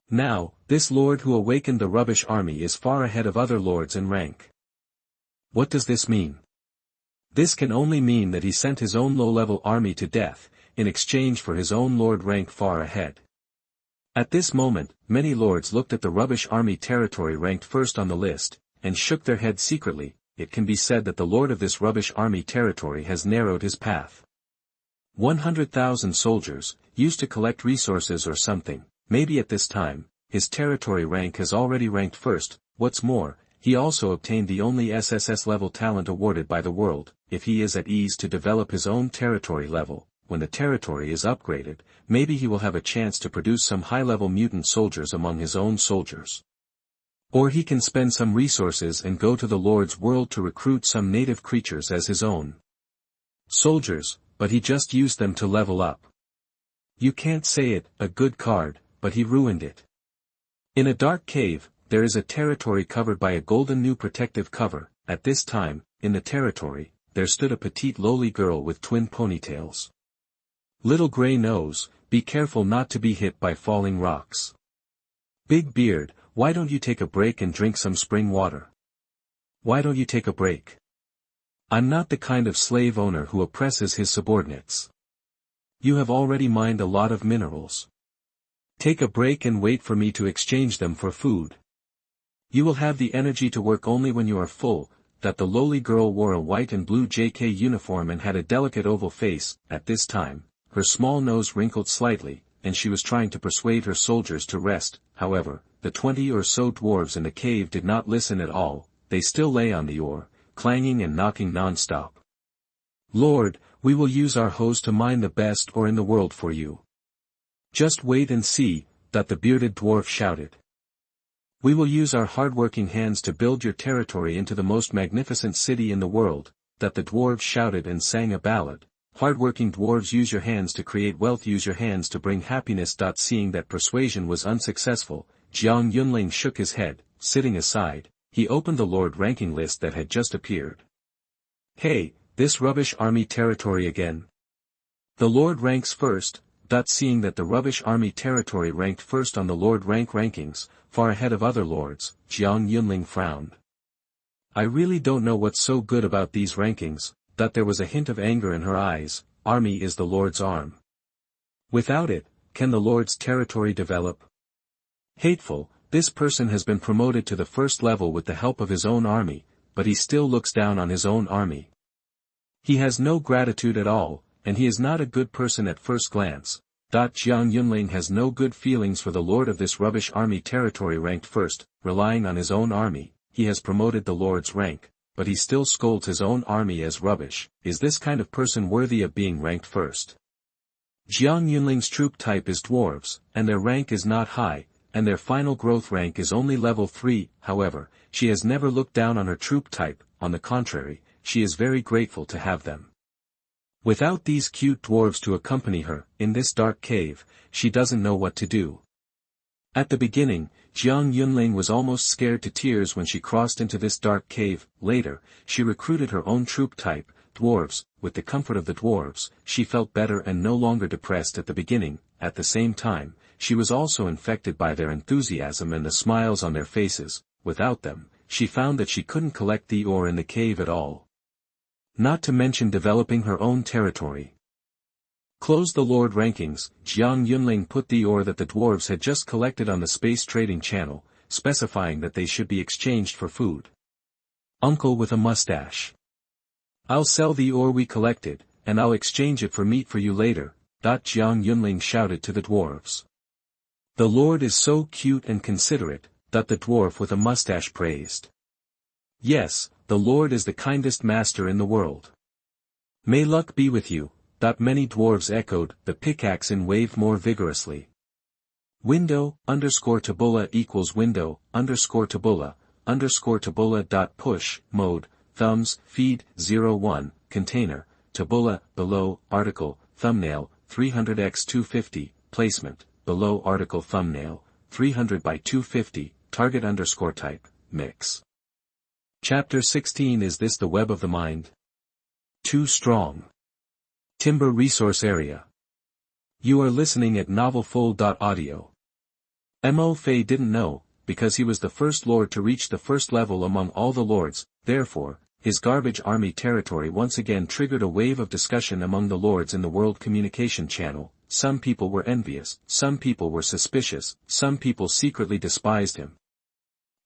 Now, this lord who awakened the rubbish army is far ahead of other lords in rank. What does this mean? This can only mean that he sent his own low-level army to death, in exchange for his own lord rank far ahead. At this moment, many lords looked at the rubbish army territory ranked first on the list, and shook their heads secretly. It can be said that the lord of this rubbish army territory has narrowed his path. 100,000 soldiers, used to collect resources or something, maybe at this time, his territory rank has already ranked first. What's more, he also obtained the only SSS level talent awarded by the world. If he is at ease to develop his own territory level, when the territory is upgraded, maybe he will have a chance to produce some high-level mutant soldiers among his own soldiers. Or he can spend some resources and go to the Lord's world to recruit some native creatures as his own soldiers, but he just used them to level up. You can't say it, a good card, but he ruined it. In a dark cave, there is a territory covered by a golden new protective cover. At this time, in the territory, there stood a petite lowly girl with twin ponytails. Little gray nose, be careful not to be hit by falling rocks. Big beard, why don't you take a break and drink some spring water? Why don't you take a break? I'm not the kind of slave owner who oppresses his subordinates. You have already mined a lot of minerals. Take a break and wait for me to exchange them for food. You will have the energy to work only when you are full. That the lowly girl wore a white and blue JK uniform and had a delicate oval face. At this time, her small nose wrinkled slightly, and she was trying to persuade her soldiers to rest. However, the 20 or so dwarves in the cave did not listen at all. They still lay on the ore, clanging and knocking non-stop. Lord, we will use our hoes to mine the best ore in the world for you. Just wait and see, that the bearded dwarf shouted. We will use our hard-working hands to build your territory into the most magnificent city in the world. That the dwarves shouted and sang a ballad. Hard-working dwarves, use your hands to create wealth, use your hands to bring happiness. Seeing that persuasion was unsuccessful, Jiang Yunling shook his head. Sitting aside, he opened the lord ranking list that had just appeared. Hey, this rubbish army territory again. The lord ranks first. Seeing that the rubbish army territory ranked first on the lord rank rankings, far ahead of other lords, Jiang Yunling frowned. I really don't know what's so good about these rankings. There was a hint of anger in her eyes. Army is the lord's arm. Without it, can the lord's territory develop? Hateful, this person has been promoted to the first level with the help of his own army, but he still looks down on his own army. He has no gratitude at all, and he is not a good person at first glance. Jiang Yunling has no good feelings for the lord of this rubbish army territory ranked first. Relying on his own army, he has promoted the lord's rank, but he still scolds his own army as rubbish. Is this kind of person worthy of being ranked first? Jiang Yunling's troop type is dwarves, and their rank is not high, and their final growth rank is only level 3. However, she has never looked down on her troop type. On the contrary, she is very grateful to have them. Without these cute dwarves to accompany her, in this dark cave, she doesn't know what to do. At the beginning, Jiang Yunling was almost scared to tears when she crossed into this dark cave. Later, she recruited her own troop type, dwarves. With the comfort of the dwarves, she felt better and no longer depressed at the beginning. At the same time, she was also infected by their enthusiasm and the smiles on their faces. Without them, she found that she couldn't collect the ore in the cave at all. Not to mention developing her own territory. Close the lord rankings. Jiang Yunling put the ore that the dwarves had just collected on the space trading channel, specifying that they should be exchanged for food. Uncle with a mustache. I'll sell the ore we collected, and I'll exchange it for meat for you later. Jiang Yunling shouted to the dwarves. The lord is so cute and considerate, the dwarf with a mustache praised. Yes, the lord is the kindest master in the world. May luck be with you. Many dwarves echoed. The pickaxe in waved more vigorously. Window, _tabula equals window, _tabula, _tabula. Push, mode, thumbs, feed, 01, container, tabula, below, article, thumbnail, 300x250, placement, below article thumbnail, 300 by 250, target _ type, mix. Chapter 16. Is this the web of the mind? Too strong. Timber resource area. You are listening at novelfull.audio. Mtlnovel didn't know, because he was the first lord to reach the first level among all the lords, therefore, his garbage army territory once again triggered a wave of discussion among the lords in the world communication channel. Some people were envious, some people were suspicious, some people secretly despised him.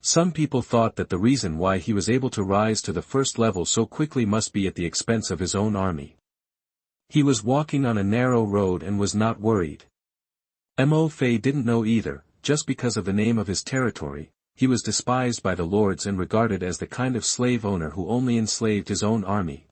Some people thought that the reason why he was able to rise to the first level so quickly must be at the expense of his own army. He was walking on a narrow road and was not worried. Mtlnovel didn't know either, just because of the name of his territory, he was despised by the lords and regarded as the kind of slave owner who only enslaved his own army.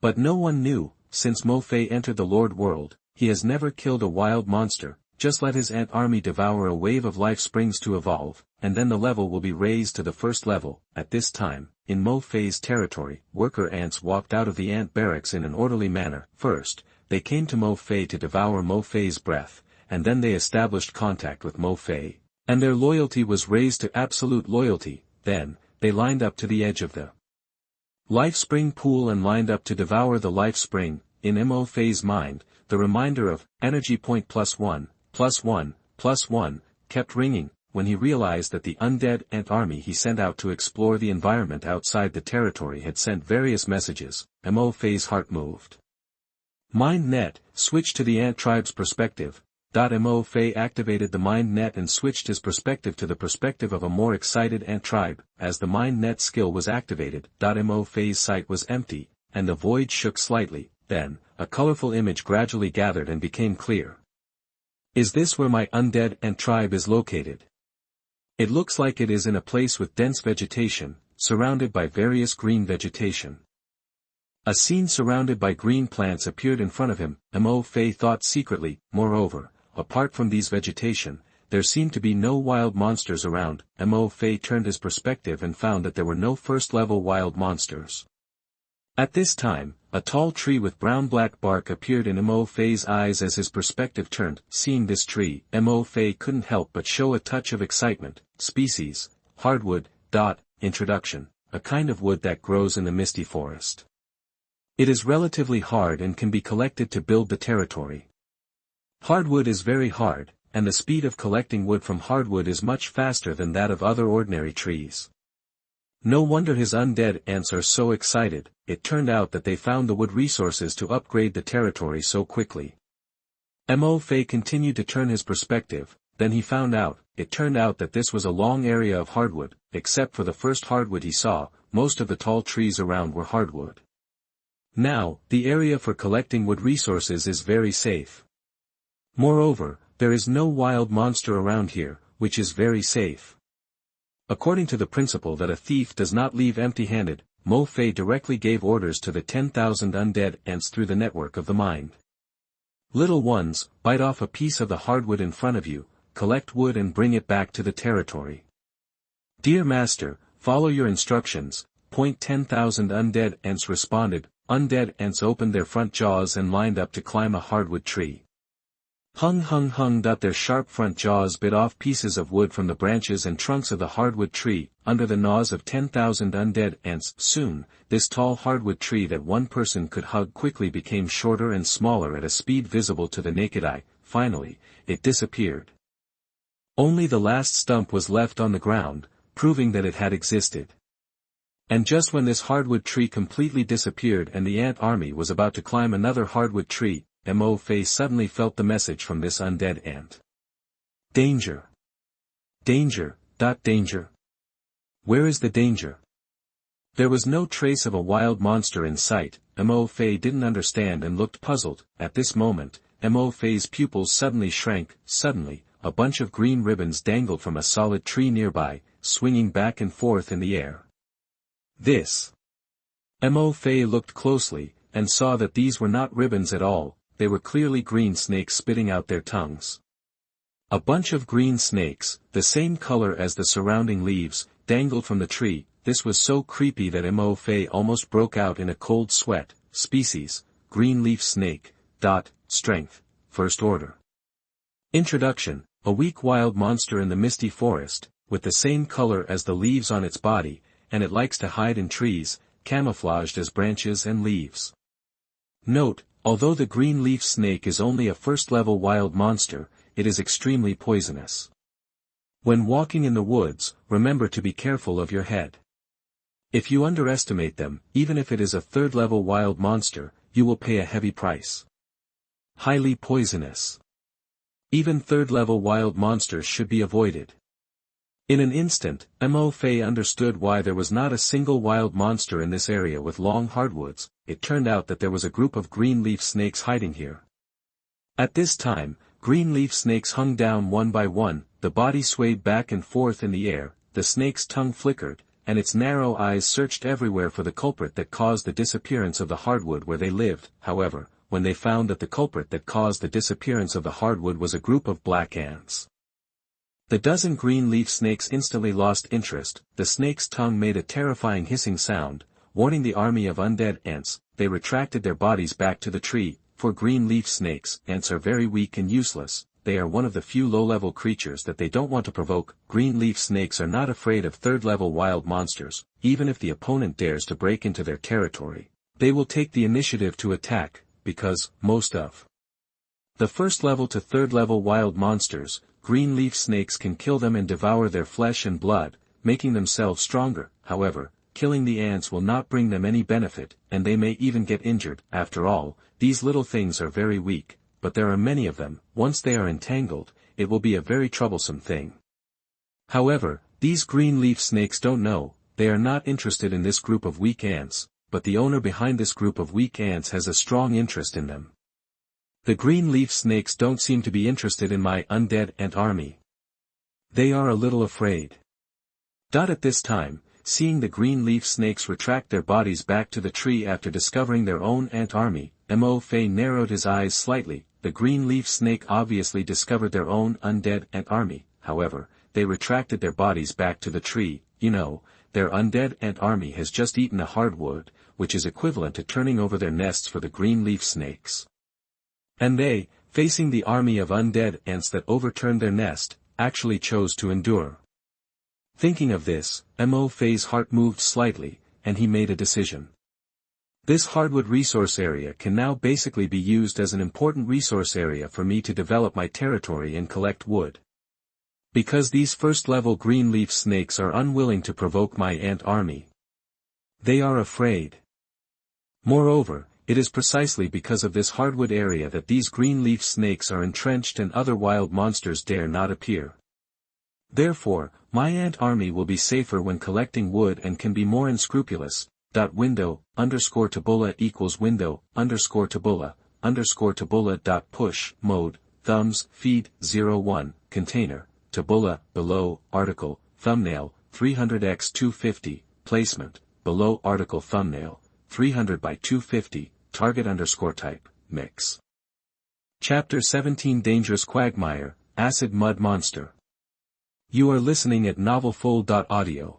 But no one knew, since Mtlnovel entered the Lord world, he has never killed a wild monster. Just let his ant army devour a wave of life springs to evolve, and then the level will be raised to the first level. At this time, in Mtlnovel's territory, worker ants walked out of the ant barracks in an orderly manner. First, they came to Mtlnovel to devour Mtlnovel's breath, and then they established contact with Mtlnovel, and their loyalty was raised to absolute loyalty. Then, they lined up to the edge of the life spring pool and lined up to devour the life spring. In Mtlnovel's mind, the reminder of energy point +1, +1, +1, kept ringing, when he realized that the undead ant army he sent out to explore the environment outside the territory had sent various messages. Mtlnovel's heart moved. Mind net, switch to the ant tribe's perspective. Mtlnovel activated the mind net and switched his perspective to the perspective of a more excited ant tribe. As the mind net skill was activated, Mtlnovel's sight was empty, and the void shook slightly. Then, a colorful image gradually gathered and became clear. Is this where my undead ant tribe is located? It looks like it is in a place with dense vegetation, surrounded by various green vegetation. A scene surrounded by green plants appeared in front of him. Mtlnovel thought secretly. Moreover, apart from these vegetation, there seemed to be no wild monsters around. Mtlnovel turned his perspective and found that there were no first-level wild monsters. At this time, a tall tree with brown-black bark appeared in Mtlnovel's eyes as his perspective turned. Seeing this tree, Mtlnovel couldn't help but show a touch of excitement. Species, hardwood. Introduction, a kind of wood that grows in the misty forest. It is relatively hard and can be collected to build the territory. Hardwood is very hard, and the speed of collecting wood from hardwood is much faster than that of other ordinary trees. No wonder his undead ants are so excited. It turned out that they found the wood resources to upgrade the territory so quickly. Mtlnovel continued to turn his perspective, then he found out. It turned out that this was a long area of hardwood. Except for the first hardwood he saw, most of the tall trees around were hardwood. Now, the area for collecting wood resources is very safe. Moreover, there is no wild monster around here, which is very safe. According to the principle that a thief does not leave empty-handed, Mtlnovel directly gave orders to the 10,000 undead ants through the network of the mind. Little ones, bite off a piece of the hardwood in front of you, collect wood and bring it back to the territory. Dear Master, follow your instructions. 10,000 undead ants responded. Undead ants opened their front jaws and lined up to climb a hardwood tree. Hung. Their sharp front jaws bit off pieces of wood from the branches and trunks of the hardwood tree, under the gnaws of 10,000 undead ants. Soon, this tall hardwood tree that one person could hug quickly became shorter and smaller at a speed visible to the naked eye. Finally, it disappeared. Only the last stump was left on the ground, proving that it had existed. And just when this hardwood tree completely disappeared and the ant army was about to climb another hardwood tree, Mtlnovel suddenly felt the message from this undead ant. Danger! Danger! Danger! Where is the danger? There was no trace of a wild monster in sight. Mtlnovel didn't understand and looked puzzled. At this moment, Mtlnovel's pupils suddenly shrank. Suddenly, a bunch of green ribbons dangled from a solid tree nearby, swinging back and forth in the air. This. Mtlnovel looked closely, and saw that these were not ribbons at all. They were clearly green snakes spitting out their tongues. A bunch of green snakes, the same color as the surrounding leaves, dangled from the tree. This was so creepy that Mtlnovel almost broke out in a cold sweat. Species, green leaf snake. Strength, first order. Introduction, a weak wild monster in the misty forest, with the same color as the leaves on its body, and it likes to hide in trees, camouflaged as branches and leaves. Note, although the green leaf snake is only a first-level wild monster, it is extremely poisonous. When walking in the woods, remember to be careful of your head. If you underestimate them, even if it is a third-level wild monster, you will pay a heavy price. Highly poisonous. Even third-level wild monsters should be avoided. In an instant, Mtlnovel understood why there was not a single wild monster in this area with long hardwoods. It turned out that there was a group of green leaf snakes hiding here. At this time, green leaf snakes hung down one by one, the body swayed back and forth in the air, the snake's tongue flickered, and its narrow eyes searched everywhere for the culprit that caused the disappearance of the hardwood where they lived. However, when they found that the culprit that caused the disappearance of the hardwood was a group of black ants. The dozen green leaf snakes instantly lost interest. The snake's tongue made a terrifying hissing sound, warning the army of undead ants. They retracted their bodies back to the tree. For green leaf snakes, ants are very weak and useless. They are one of the few low-level creatures that they don't want to provoke. Green leaf snakes are not afraid of third-level wild monsters. Even if the opponent dares to break into their territory, they will take the initiative to attack, because most of the first-level to third-level wild monsters, green leaf snakes can kill them and devour their flesh and blood, making themselves stronger. However, killing the ants will not bring them any benefit, and they may even get injured. After all, these little things are very weak, but there are many of them. Once they are entangled, it will be a very troublesome thing. However, these green leaf snakes don't know, they are not interested in this group of weak ants, but the owner behind this group of weak ants has a strong interest in them. The green leaf snakes don't seem to be interested in my undead ant army. They are a little afraid. At this time, seeing the green leaf snakes retract their bodies back to the tree after discovering their own ant army, Mtlnovel narrowed his eyes slightly. The green leaf snake obviously discovered their own undead ant army. However, they retracted their bodies back to the tree. Their undead ant army has just eaten a hardwood, which is equivalent to turning over their nests for the green leaf snakes. And they, facing the army of undead ants that overturned their nest, actually chose to endure. Thinking of this, Mtlnovel's heart moved slightly, and he made a decision. This hardwood resource area can now basically be used as an important resource area for me to develop my territory and collect wood. Because these first-level green leaf snakes are unwilling to provoke my ant army. They are afraid. Moreover, it is precisely because of this hardwood area that these green leaf snakes are entrenched and other wild monsters dare not appear. Therefore, my ant army will be safer when collecting wood and can be more unscrupulous. Window_tabula equals window_tabula_tabula.push mode, thumbs, feed, 01, container, tabula, below, article, thumbnail, 300x250, placement, below article thumbnail, 300 by 250, target_type, mix. Chapter 17 Dangerous Quagmire, Acid Mud Monster. You are listening at MaleProtagonist.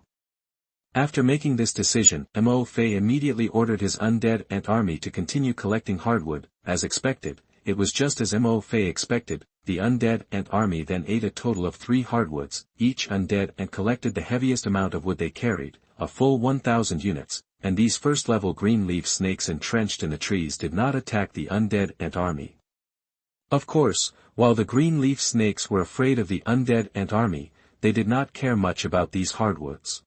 After making this decision, Mtlnovel immediately ordered his undead ant army to continue collecting hardwood. As expected, it was just as Mtlnovel expected. The undead ant army then ate a total of 3 hardwoods. Each undead ant collected the heaviest amount of wood they carried, a full 1,000 units, and these first-level green leaf snakes entrenched in the trees did not attack the undead ant army. Of course, while the green leaf snakes were afraid of the undead ant army, they did not care much about these hardwoods.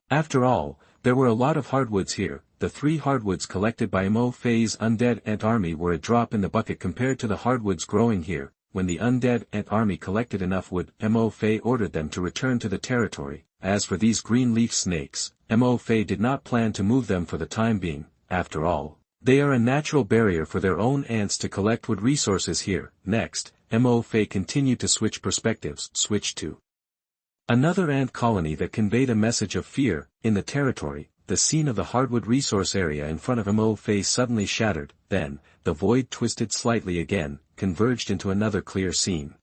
After all, there were a lot of hardwoods here. The 3 hardwoods collected by Mtlnovel's undead ant army were a drop in the bucket compared to the hardwoods growing here. When the undead ant army collected enough wood, Mtlnovel ordered them to return to the territory. As for these green leaf snakes, Mtlnovel did not plan to move them for the time being. After all, they are a natural barrier for their own ants to collect wood resources here. Next, Mtlnovel continued to switch perspectives. Switch to another ant colony that conveyed a message of fear. In the territory, the scene of the hardwood resource area in front of Mtlnovel suddenly shattered. Then, the void twisted slightly again, converged into another clear scene.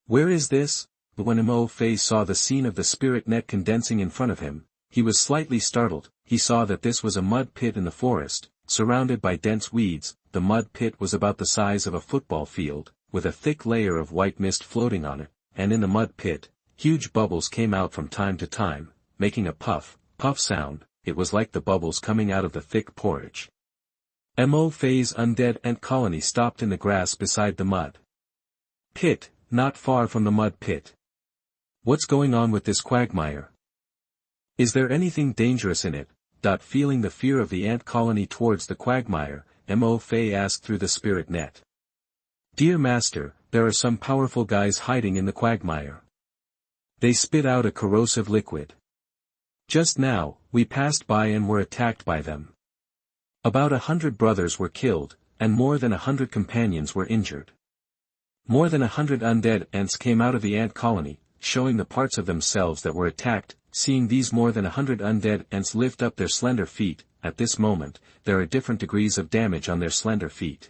Where is this? But when Mtlnovel saw the scene of the spirit net condensing in front of him, he was slightly startled. He saw that this was a mud pit in the forest, surrounded by dense weeds. The mud pit was about the size of a football field. with a thick layer of white mist floating on it, and in the mud pit, huge bubbles came out from time to time, making a puff sound. It was like the bubbles coming out of the thick porridge. Mtlnovel's undead ant colony stopped in the grass beside the mud pit, not far from the mud pit. What's going on with this quagmire? Is there anything dangerous in it? Feeling the fear of the ant colony towards the quagmire, Mtlnovel asked through the spirit net. Dear Master, there are some powerful guys hiding in the quagmire. They spit out a corrosive liquid. Just now, we passed by and were attacked by them. About 100 brothers were killed, and more than 100 companions were injured. More than 100 undead ants came out of the ant colony, showing the parts of themselves that were attacked. Seeing these more than 100 undead ants lift up their slender feet, at this moment, there are different degrees of damage on their slender feet.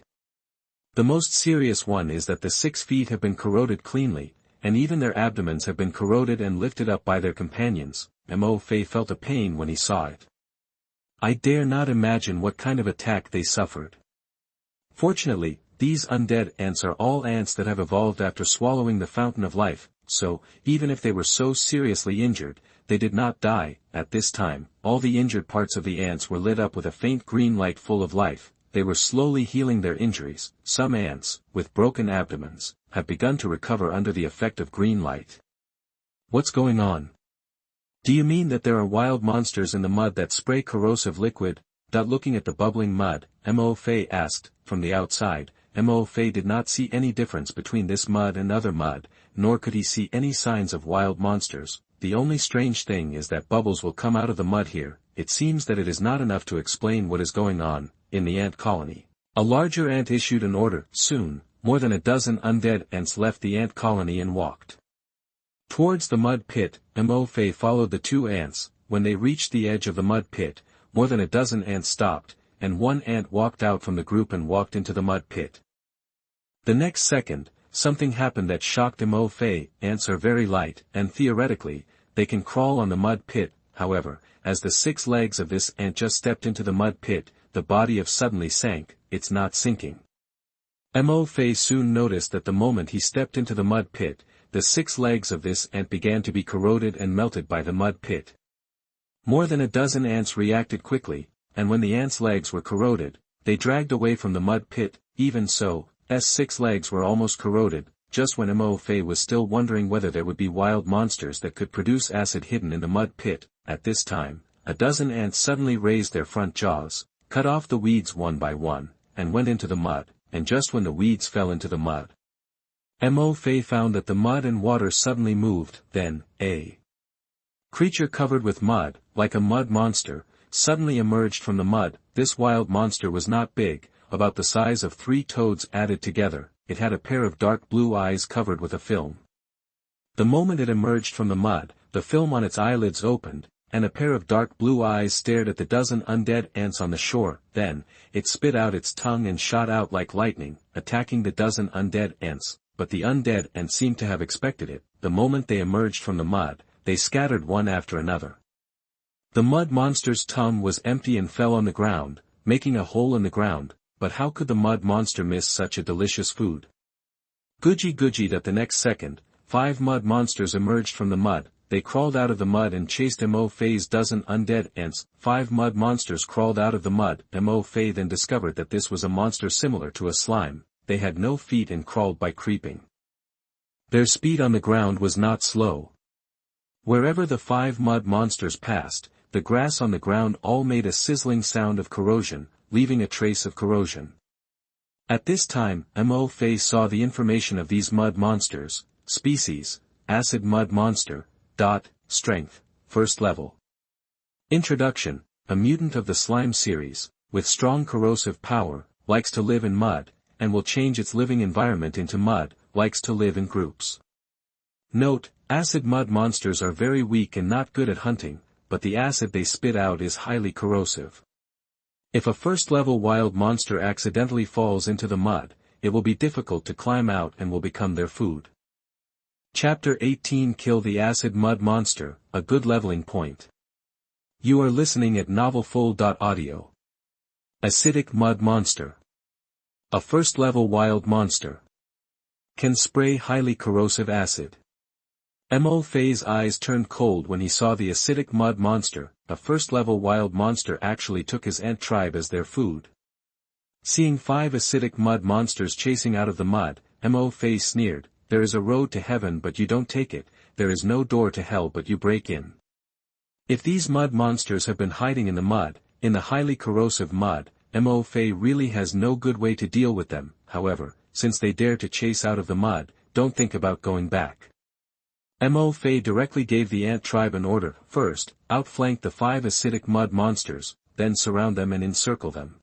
The most serious one is that the 6 feet have been corroded cleanly, and even their abdomens have been corroded and lifted up by their companions. Mtlnovel felt a pain when he saw it. I dare not imagine what kind of attack they suffered. Fortunately, these undead ants are all ants that have evolved after swallowing the fountain of life, so, even if they were so seriously injured, they did not die. At this time, all the injured parts of the ants were lit up with a faint green light full of life. They were slowly healing their injuries. Some ants, with broken abdomens, have begun to recover under the effect of green light. What's going on? Do you mean that there are wild monsters in the mud that spray corrosive liquid? Looking at the bubbling mud, Mtlnovel asked, from the outside. Mtlnovel did not see any difference between this mud and other mud, nor could he see any signs of wild monsters. The only strange thing is that bubbles will come out of the mud here. It seems that it is not enough to explain what is going on in the ant colony. A larger ant issued an order. Soon, more than a dozen undead ants left the ant colony and walked towards the mud pit. Mtlnovel followed the 2 ants. When they reached the edge of the mud pit, more than a dozen ants stopped, and one ant walked out from the group and walked into the mud pit. The next second, something happened that shocked Mtlnovel. Ants are very light, and theoretically, they can crawl on the mud pit. However, as the 6 legs of this ant just stepped into the mud pit, the body of suddenly sank. It's not sinking. Mtlnovel soon noticed that the moment he stepped into the mud pit, the 6 legs of this ant began to be corroded and melted by the mud pit. More than a dozen ants reacted quickly, and when the ants' legs were corroded, they dragged away from the mud pit. Even so, S6 legs were almost corroded. Just when Mtlnovel was still wondering whether there would be wild monsters that could produce acid hidden in the mud pit, at this time, a dozen ants suddenly raised their front jaws, cut off the weeds one by one, and went into the mud, and just when the weeds fell into the mud, Mtlnovel found that the mud and water suddenly moved. Then, a creature covered with mud, like a mud monster, suddenly emerged from the mud. This wild monster was not big, about the size of 3 toads added together. It had a pair of dark blue eyes covered with a film. The moment it emerged from the mud, the film on its eyelids opened, and a pair of dark blue eyes stared at the dozen undead ants on the shore. Then, it spit out its tongue and shot out like lightning, attacking the dozen undead ants. But the undead ants seemed to have expected it. The moment they emerged from the mud, they scattered one after another. The mud monster's tongue was empty and fell on the ground, making a hole in the ground. But how could the mud monster miss such a delicious food? Googie at the next second, 5 mud monsters emerged from the mud. They crawled out of the mud and chased Mtlnovel's dozen undead ants. 5 mud monsters crawled out of the mud. Mtlnovel then discovered that this was a monster similar to a slime. They had no feet and crawled by creeping. Their speed on the ground was not slow. Wherever the 5 mud monsters passed, the grass on the ground all made a sizzling sound of corrosion, leaving a trace of corrosion. At this time, Mtlnovel saw the information of these mud monsters. Species, acid mud monster. Strength, 1st level. Introduction, a mutant of the slime series, with strong corrosive power, likes to live in mud, and will change its living environment into mud, likes to live in groups. Note, acid mud monsters are very weak and not good at hunting, but the acid they spit out is highly corrosive. If a 1st level wild monster accidentally falls into the mud, it will be difficult to climb out and will become their food. Chapter 18 Kill the Acid Mud Monster, a good leveling point. You are listening at novelfull.audio. Acidic Mud Monster. A 1st level wild monster. Can spray highly corrosive acid. Mtlnovel's eyes turned cold when he saw the acidic mud monster. A first-level wild monster actually took his ant tribe as their food. Seeing 5 acidic mud monsters chasing out of the mud, Mtlnovel sneered, "There is a road to heaven but you don't take it, there is no door to hell but you break in." If these mud monsters have been hiding in the mud, in the highly corrosive mud, Mtlnovel really has no good way to deal with them. However, since they dare to chase out of the mud, don't think about going back. Mtlnovel directly gave the ant tribe an order: first, outflank the 5 acidic mud monsters, then surround them and encircle them.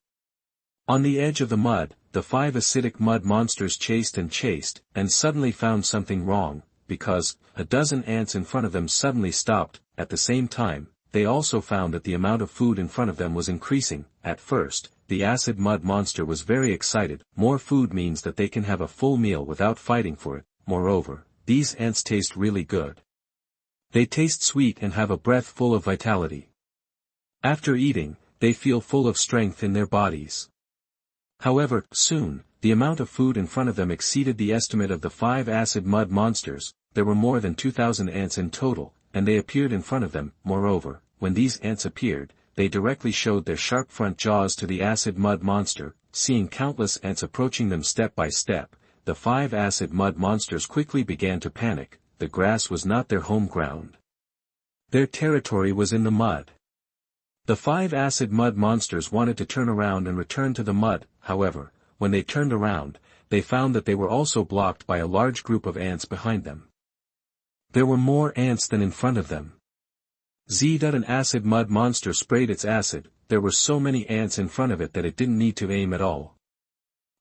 On the edge of the mud, the 5 acidic mud monsters chased, and suddenly found something wrong, because a dozen ants in front of them suddenly stopped. At the same time, they also found that the amount of food in front of them was increasing. At first, the acid mud monster was very excited. More food means that they can have a full meal without fighting for it. Moreover, these ants taste really good. They taste sweet and have a breath full of vitality. After eating, they feel full of strength in their bodies. However, soon, the amount of food in front of them exceeded the estimate of the 5 acid mud monsters. There were more than 2,000 ants in total, and they appeared in front of them. Moreover, when these ants appeared, they directly showed their sharp front jaws to the acid mud monster. Seeing countless ants approaching them step by step, the 5 acid mud monsters quickly began to panic. The grass was not their home ground. Their territory was in the mud. The 5 acid mud monsters wanted to turn around and return to the mud. However, when they turned around, they found that they were also blocked by a large group of ants behind them. There were more ants than in front of them. An acid mud monster sprayed its acid. There were so many ants in front of it that it didn't need to aim at all.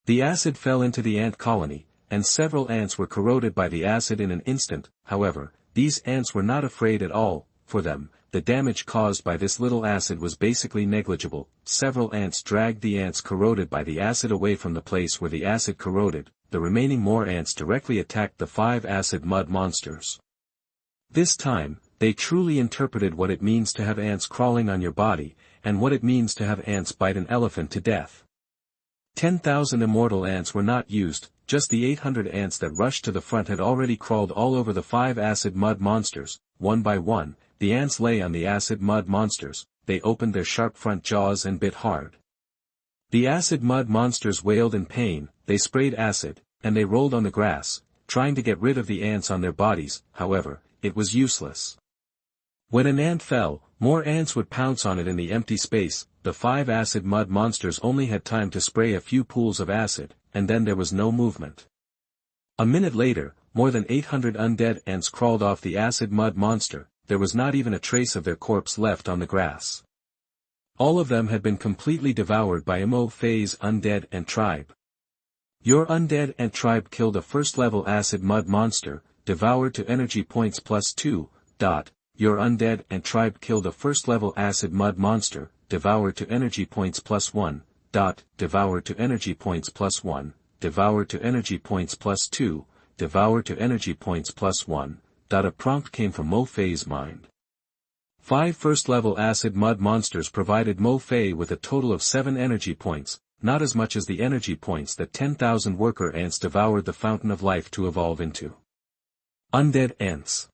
The acid fell into the ant colony, and several ants were corroded by the acid in an instant. However, these ants were not afraid at all. For them, the damage caused by this little acid was basically negligible. Several ants dragged the ants corroded by the acid away from the place where the acid corroded. The remaining more ants directly attacked the 5 acid mud monsters. This time, they truly interpreted what it means to have ants crawling on your body, and what it means to have ants bite an elephant to death. 10,000 immortal ants were not used. Just the 800 ants that rushed to the front had already crawled all over the 5 acid mud monsters. One by one, the ants lay on the acid mud monsters. They opened their sharp front jaws and bit hard. The acid mud monsters wailed in pain. They sprayed acid, and they rolled on the grass, trying to get rid of the ants on their bodies. However, it was useless. When an ant fell, more ants would pounce on it in the empty space. The 5 acid mud monsters only had time to spray a few pools of acid, and then there was no movement. A minute later, more than 800 undead ants crawled off the acid mud monster. There was not even a trace of their corpse left on the grass. All of them had been completely devoured by Mtlnovel's undead ant tribe. Your undead ant tribe killed a first-level acid mud monster, devoured to energy points +2. Your undead ant tribe killed a first-level acid mud monster, devoured to energy points +1. Devoured to energy points +1. Devoured to energy points +2. Devoured to energy points +1. A prompt came from Mtlnovel's mind. 5 first-level acid mud monsters provided Mtlnovel with a total of 7 energy points, not as much as the energy points that 10,000 worker ants devoured the fountain of life to evolve into. Undead ants.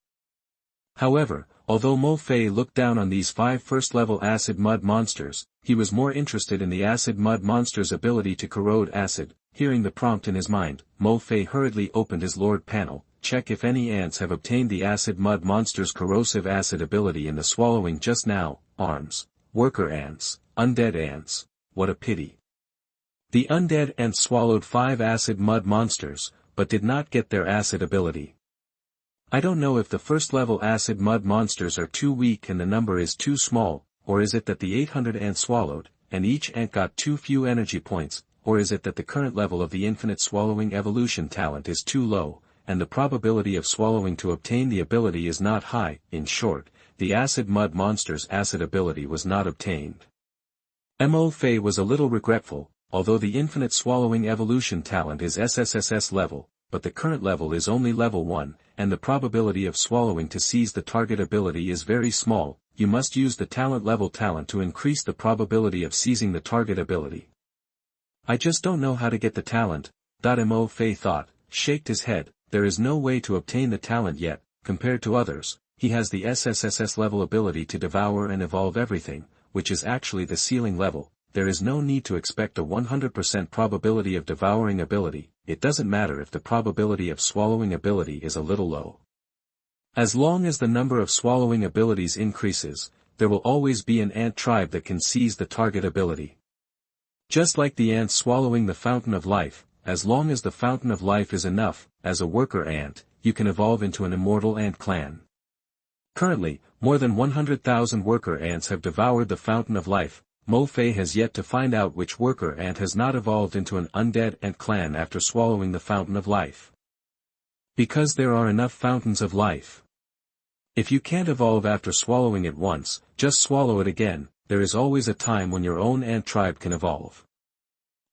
However, although Mtlnovel looked down on these 5 first-level acid mud monsters, he was more interested in the acid mud monster's ability to corrode acid. Hearing the prompt in his mind, Mtlnovel hurriedly opened his Lord panel. Check if any ants have obtained the acid mud monster's corrosive acid ability in the swallowing just now. Arms. Worker ants. Undead ants. What a pity. The undead ants swallowed 5 acid mud monsters, but did not get their acid ability. I don't know if the first-level acid mud monsters are too weak and the number is too small, or is it that the 800 ants swallowed, and each ant got too few energy points, or is it that the current level of the infinite swallowing evolution talent is too low, and the probability of swallowing to obtain the ability is not high. In short, the acid mud monster's acid ability was not obtained. Mtlnovel was a little regretful, although the infinite swallowing evolution talent is SSSS level, but the current level is only level 1, and the probability of swallowing to seize the target ability is very small. You must use the talent level talent to increase the probability of seizing the target ability. I just don't know how to get the talent. Mtlnovel thought. shaked his head. There is no way to obtain the talent yet. Compared to others, he has the SSSS level ability to devour and evolve everything, which is actually the ceiling level. There is no need to expect a 100% probability of devouring ability. It doesn't matter if the probability of swallowing ability is a little low. As long as the number of swallowing abilities increases, there will always be an ant tribe that can seize the target ability. Just like the ants swallowing the fountain of life, as long as the fountain of life is enough, as a worker ant, you can evolve into an immortal ant clan. Currently, more than 100,000 worker ants have devoured the fountain of life. MoFei has yet to find out which worker ant has not evolved into an undead ant clan after swallowing the fountain of life. Because there are enough fountains of life. If you can't evolve after swallowing it once, just swallow it again. There is always a time when your own ant tribe can evolve.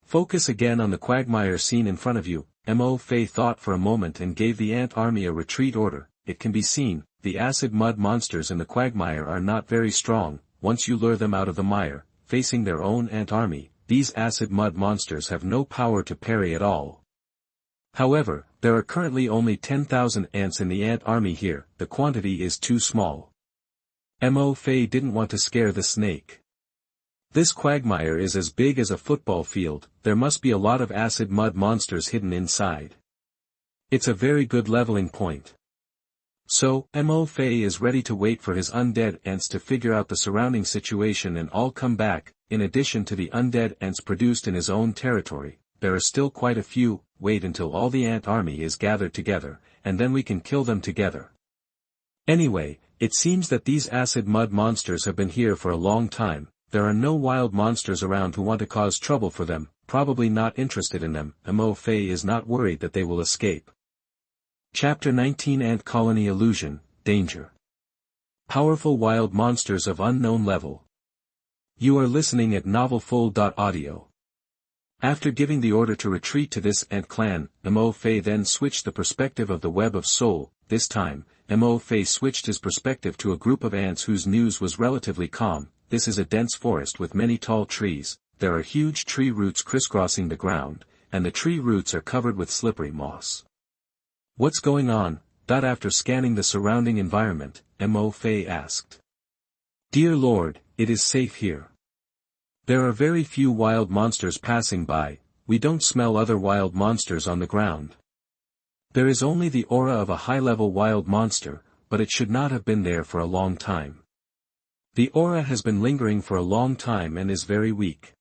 Focus again on the quagmire scene in front of you. MoFei thought for a moment and gave the ant army a retreat order. It can be seen, the acid mud monsters in the quagmire are not very strong. Once you lure them out of the mire, facing their own ant army, these acid mud monsters have no power to parry at all. However, there are currently only 10,000 ants in the ant army here. The quantity is too small. MoFei didn't want to scare the snake. This quagmire is as big as a football field. There must be a lot of acid mud monsters hidden inside. It's a very good leveling point. So, MoFei is ready to wait for his undead ants to figure out the surrounding situation and all come back. In addition to the undead ants produced in his own territory, there are still quite a few. Wait until all the ant army is gathered together, and then we can kill them together. Anyway, it seems that these acid mud monsters have been here for a long time. There are no wild monsters around who want to cause trouble for them, probably not interested in them. MoFei is not worried that they will escape. Chapter 19 Ant Colony Illusion, Danger. Powerful wild monsters of unknown level. You are listening at MaleProtagonist. After giving the order to retreat to this ant clan, MoFei then switched the perspective of the web of soul. This time, MoFei switched his perspective to a group of ants whose news was relatively calm. This is a dense forest with many tall trees. There are huge tree roots crisscrossing the ground, and the tree roots are covered with slippery moss. What's going on? After scanning the surrounding environment, MoFei asked. Dear Lord, it is safe here. There are very few wild monsters passing by. We don't smell other wild monsters on the ground. There is only the aura of a high-level wild monster, but it should not have been there for a long time. The aura has been lingering for a long time and is very weak.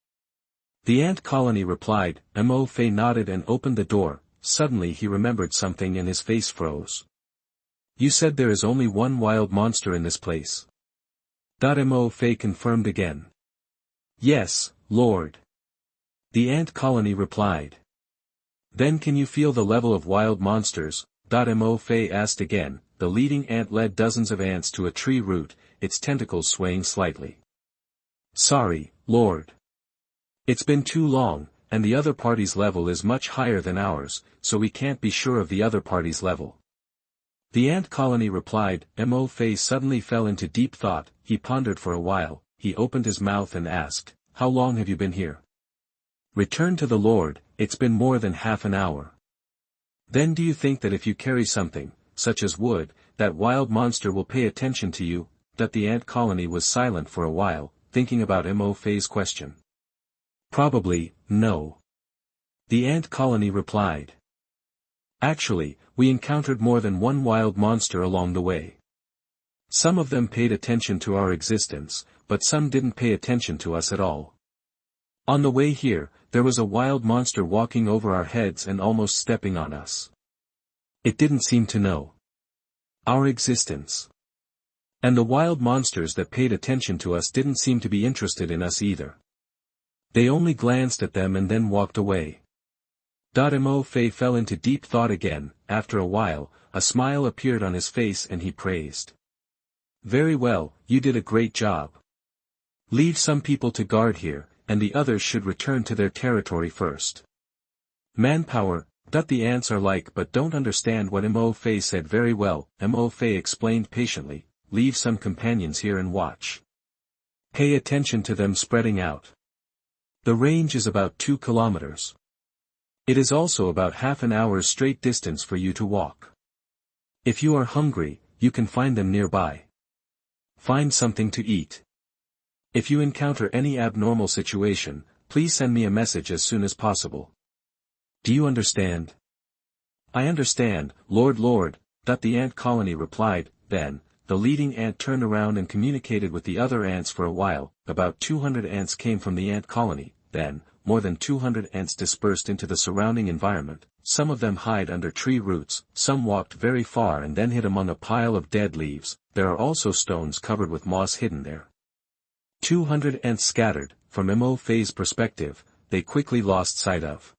The ant colony replied. MoFei nodded and opened the door. Suddenly he remembered something and his face froze. You said there is only one wild monster in this place. MoFei confirmed again. Yes, Lord. The ant colony replied. Then can you feel the level of wild monsters? MoFei asked again. The leading ant led dozens of ants to a tree root, its tentacles swaying slightly. Sorry, Lord. It's been too long, and the other party's level is much higher than ours, so we can't be sure of the other party's level. The ant colony replied. MoFei suddenly fell into deep thought. He pondered for a while. He opened his mouth and asked, How long have you been here? Return to the Lord. It's been more than half an hour. Then do you think that if you carry something, such as wood, that wild monster will pay attention to you? The ant colony was silent for a while, thinking about MoFei's question. Probably, no. The ant colony replied. Actually, we encountered more than one wild monster along the way. Some of them paid attention to our existence, but some didn't pay attention to us at all. On the way here, there was a wild monster walking over our heads and almost stepping on us. It didn't seem to know our existence. And the wild monsters that paid attention to us didn't seem to be interested in us either. They only glanced at them and then walked away. MoFei fell into deep thought again. After a while, a smile appeared on his face and he praised. Very well, you did a great job. Leave some people to guard here, and the others should return to their territory first. Manpower, the ants are like but don't understand what MoFei said very well. MoFei explained patiently, leave some companions here and watch. Pay attention to them spreading out. The range is about 2 kilometers. It is also about half an hour's straight distance for you to walk. If you are hungry, you can find them nearby. Find something to eat. If you encounter any abnormal situation, please send me a message as soon as possible. Do you understand? I understand, Lord, the ant colony replied. Then, the leading ant turned around and communicated with the other ants for a while. About 200 ants came from the ant colony. Then, more than 200 ants dispersed into the surrounding environment. Some of them hide under tree roots, some walked very far and then hid among a pile of dead leaves. There are also stones covered with moss hidden there. 200 ants scattered. From Mtlnovel's perspective, they quickly lost sight of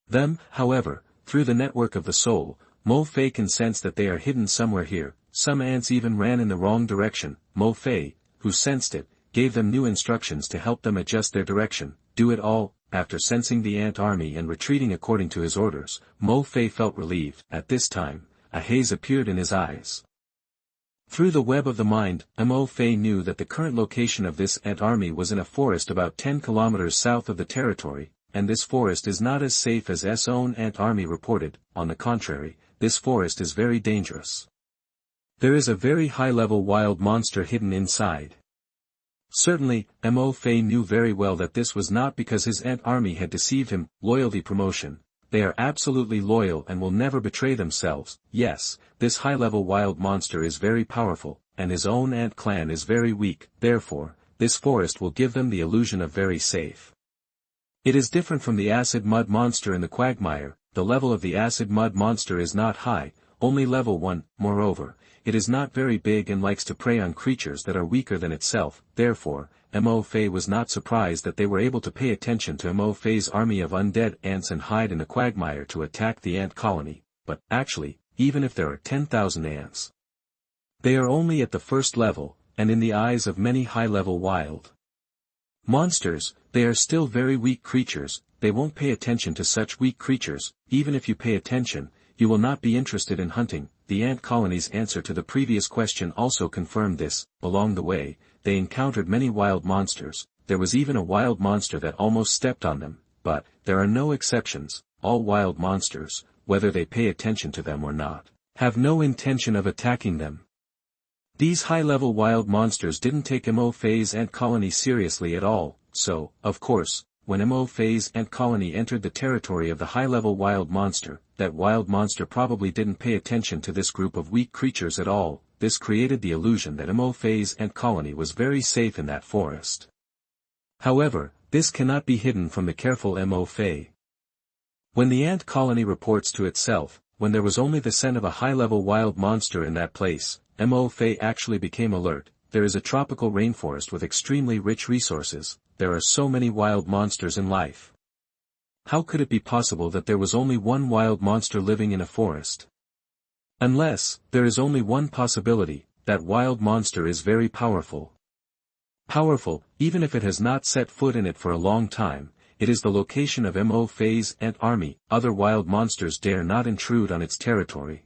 them. However, through the network of the soul, Mtlnovel can sense that they are hidden somewhere here. Some ants even ran in the wrong direction. Mtlnovel, who sensed it, gave them new instructions to help them adjust their direction. Do it all. After sensing the ant army and retreating according to his orders, Mtlnovel felt relieved. At this time, a haze appeared in his eyes. Through the web of the mind, Mtlnovel knew that the current location of this ant army was in a forest about 10 kilometers south of the territory, and this forest is not as safe as S own ant army reported. On the contrary, this forest is very dangerous. There is a very high-level wild monster hidden inside. Certainly, Mtlnovel knew very well that this was not because his ant army had deceived him. Loyalty promotion. They are absolutely loyal and will never betray themselves. Yes, this high-level wild monster is very powerful, and his own ant clan is very weak. Therefore, this forest will give them the illusion of very safe. It is different from the acid mud monster in the quagmire. The level of the acid mud monster is not high, only level 1. Moreover, it is not very big and likes to prey on creatures that are weaker than itself. Therefore, Mtlnovel was not surprised that they were able to pay attention to Mtlnovel's army of undead ants and hide in the quagmire to attack the ant colony. But, actually, even if there are 10,000 ants, they are only at the first level, and in the eyes of many high-level wild monsters, they are still very weak creatures. They won't pay attention to such weak creatures. Even if you pay attention, you will not be interested in hunting. The ant colony's answer to the previous question also confirmed this. Along the way, they encountered many wild monsters. There was even a wild monster that almost stepped on them. But, there are no exceptions. All wild monsters, whether they pay attention to them or not, have no intention of attacking them. These high-level wild monsters didn't take Mtlnovel's ant colony seriously at all, so, of course, when Mtlnovel's ant colony entered the territory of the high-level wild monster, that wild monster probably didn't pay attention to this group of weak creatures at all. This created the illusion that Mtlnovel's ant colony was very safe in that forest. However, this cannot be hidden from the careful Mtlnovel. When the ant colony reports to itself, when there was only the scent of a high-level wild monster in that place, Mtlnovel actually became alert. There is a tropical rainforest with extremely rich resources. There are so many wild monsters in life. How could it be possible that there was only one wild monster living in a forest? Unless, there is only one possibility, that wild monster is very powerful. Powerful, even if it has not set foot in it for a long time. It is the location of Mtlnovel's ant army. Other wild monsters dare not intrude on its territory.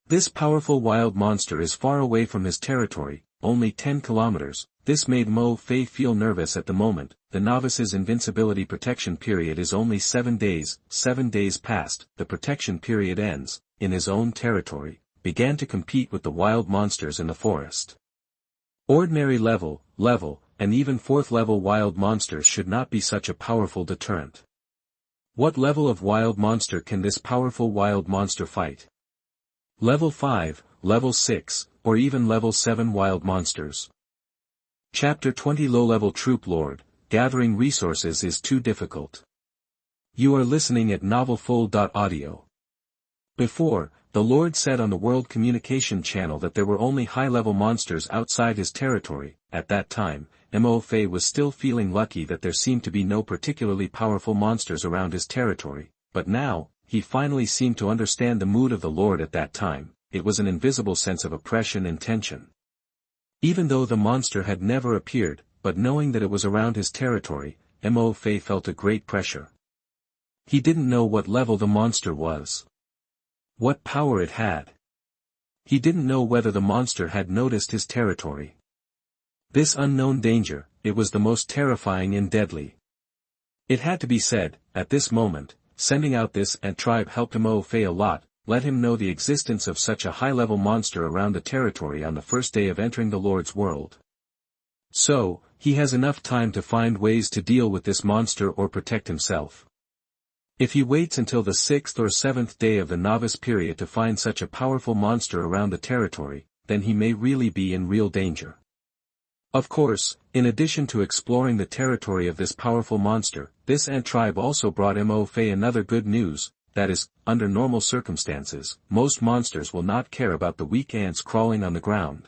This powerful wild monster is far away from his territory, only 10 kilometers. This made Mtlnovel feel nervous at the moment. The novice's invincibility protection period is only 7 days. 7 days passed, the protection period ends. In his own territory, began to compete with the wild monsters in the forest. Ordinary level, and even 4th level wild monsters should not be such a powerful deterrent. What level of wild monster can this powerful wild monster fight? Level 5, level 6, or even level 7 wild monsters. Chapter 20 Low-level troop lord, gathering resources is too difficult. You are listening at novelfull.audio. Before, the Lord said on the World Communication Channel that there were only high-level monsters outside his territory. At that time, Mtlnovel was still feeling lucky that there seemed to be no particularly powerful monsters around his territory, but now, he finally seemed to understand the mood of the Lord at that time. It was an invisible sense of oppression and tension. Even though the monster had never appeared, but knowing that it was around his territory, Mtlnovel felt a great pressure. He didn't know what level the monster was. What power it had. He didn't know whether the monster had noticed his territory. This unknown danger, it was the most terrifying and deadly. It had to be said, at this moment, sending out this ant tribe helped Mtlnovel a lot, let him know the existence of such a high-level monster around the territory on the first day of entering the Lord's world. So, he has enough time to find ways to deal with this monster or protect himself. If he waits until the 6th or 7th day of the novice period to find such a powerful monster around the territory, then he may really be in real danger. Of course, in addition to exploring the territory of this powerful monster, this ant tribe also brought Mtlnovel another good news, that is, under normal circumstances, most monsters will not care about the weak ants crawling on the ground.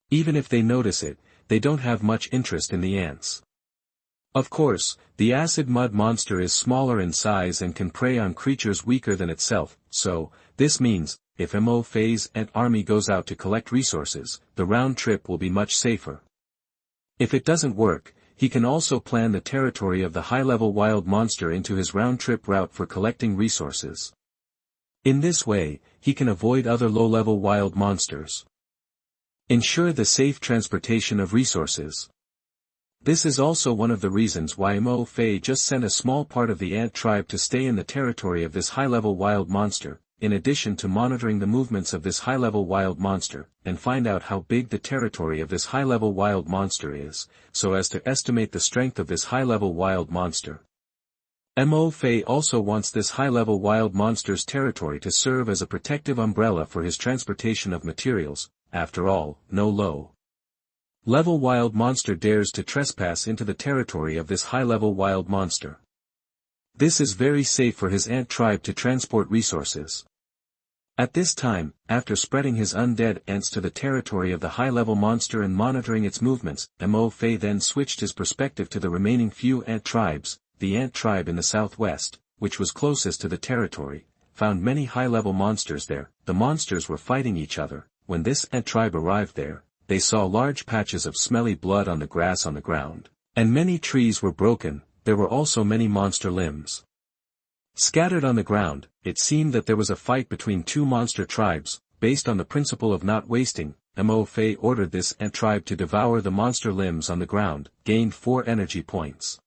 Even if they notice it, they don't have much interest in the ants. Of course, the acid mud monster is smaller in size and can prey on creatures weaker than itself, so, this means, if Mtlnovel's ant army goes out to collect resources, the round trip will be much safer. If it doesn't work, he can also plan the territory of the high-level wild monster into his round-trip route for collecting resources. In this way, he can avoid other low-level wild monsters. Ensure the safe transportation of resources. This is also one of the reasons why Mtlnovel just sent a small part of the ant tribe to stay in the territory of this high-level wild monster, in addition to monitoring the movements of this high-level wild monster, and find out how big the territory of this high-level wild monster is, so as to estimate the strength of this high-level wild monster. Mtlnovel also wants this high-level wild monster's territory to serve as a protective umbrella for his transportation of materials. After all, no low-level wild monster dares to trespass into the territory of this high-level wild monster. This is very safe for his ant tribe to transport resources. At this time, after spreading his undead ants to the territory of the high-level monster and monitoring its movements, Mtlnovel then switched his perspective to the remaining few ant tribes. The ant tribe in the southwest, which was closest to the territory, found many high-level monsters there. The monsters were fighting each other. When this ant tribe arrived there, they saw large patches of smelly blood on the grass on the ground, and many trees were broken. There were also many monster limbs scattered on the ground. It seemed that there was a fight between two monster tribes. Based on the principle of not wasting, Mtlnovel ordered this ant tribe to devour the monster limbs on the ground, gained 4 energy points.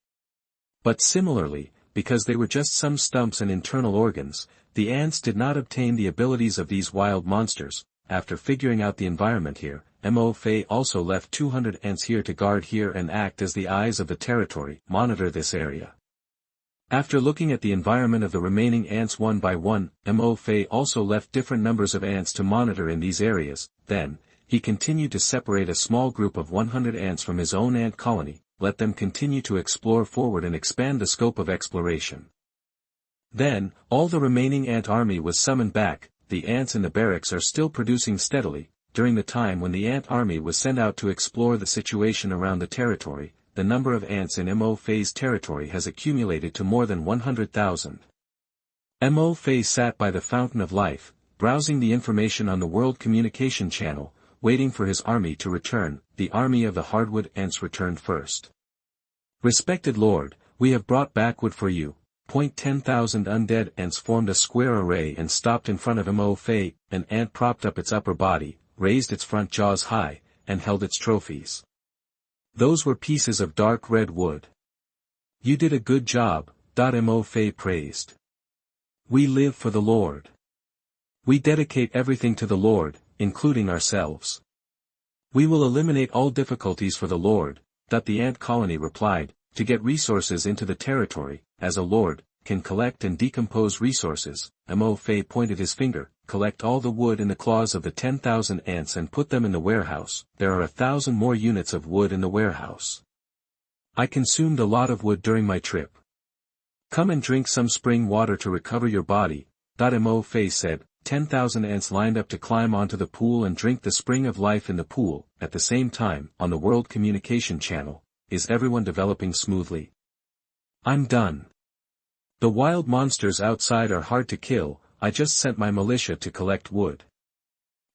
But similarly, because they were just some stumps and internal organs, the ants did not obtain the abilities of these wild monsters. After figuring out the environment here, Mtlnovel also left 200 ants here to guard here and act as the eyes of the territory, monitor this area. After looking at the environment of the remaining ants one by one, Mtlnovel also left different numbers of ants to monitor in these areas. Then, he continued to separate a small group of 100 ants from his own ant colony, let them continue to explore forward and expand the scope of exploration. Then, all the remaining ant army was summoned back. The ants in the barracks are still producing steadily. During the time when the ant army was sent out to explore the situation around the territory, the number of ants in Mtlnovel's territory has accumulated to more than 100,000. Mtlnovel sat by the Fountain of Life, browsing the information on the World Communication Channel, waiting for his army to return. The army of the hardwood ants returned first. Respected Lord, we have brought back wood for you. 10,000 undead ants formed a square array and stopped in front of Mtlnovel. An ant propped up its upper body, raised its front jaws high, and held its trophies. Those were pieces of dark red wood. You did a good job, Mtlnovel praised. We live for the Lord. We dedicate everything to the Lord, including ourselves. We will eliminate all difficulties for the Lord, the ant colony replied. To get resources into the territory, as a lord, can collect and decompose resources. Mtlnovel pointed his finger. Collect all the wood in the claws of the 10,000 ants and put them in the warehouse. There are 1,000 more units of wood in the warehouse. I consumed a lot of wood during my trip. Come and drink some spring water to recover your body. Mtlnovel said. 10,000 ants lined up to climb onto the pool and drink the spring of life in the pool. At the same time, on the World Communication Channel, is everyone developing smoothly? I'm done. The wild monsters outside are hard to kill. I just sent my militia to collect wood.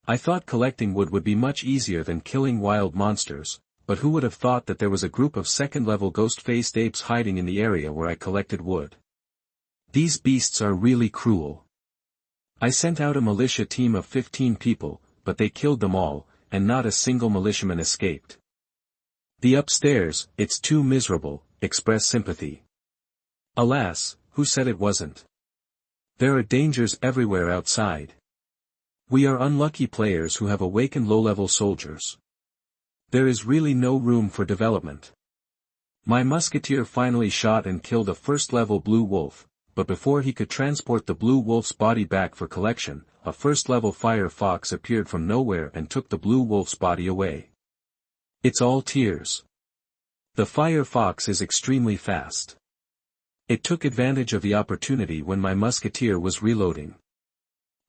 I thought collecting wood would be much easier than killing wild monsters, but who would have thought that there was a group of second-level ghost-faced apes hiding in the area where I collected wood. These beasts are really cruel. I sent out a militia team of 15 people, but they killed them all, and not a single militiaman escaped. The upstairs, it's too miserable, express sympathy. Alas, who said it wasn't? There are dangers everywhere outside. We are unlucky players who have awakened low-level soldiers. There is really no room for development. My musketeer finally shot and killed a first-level blue wolf, but before he could transport the blue wolf's body back for collection, a first-level fire fox appeared from nowhere and took the blue wolf's body away. It's all tears. The fire fox is extremely fast. It took advantage of the opportunity when my musketeer was reloading.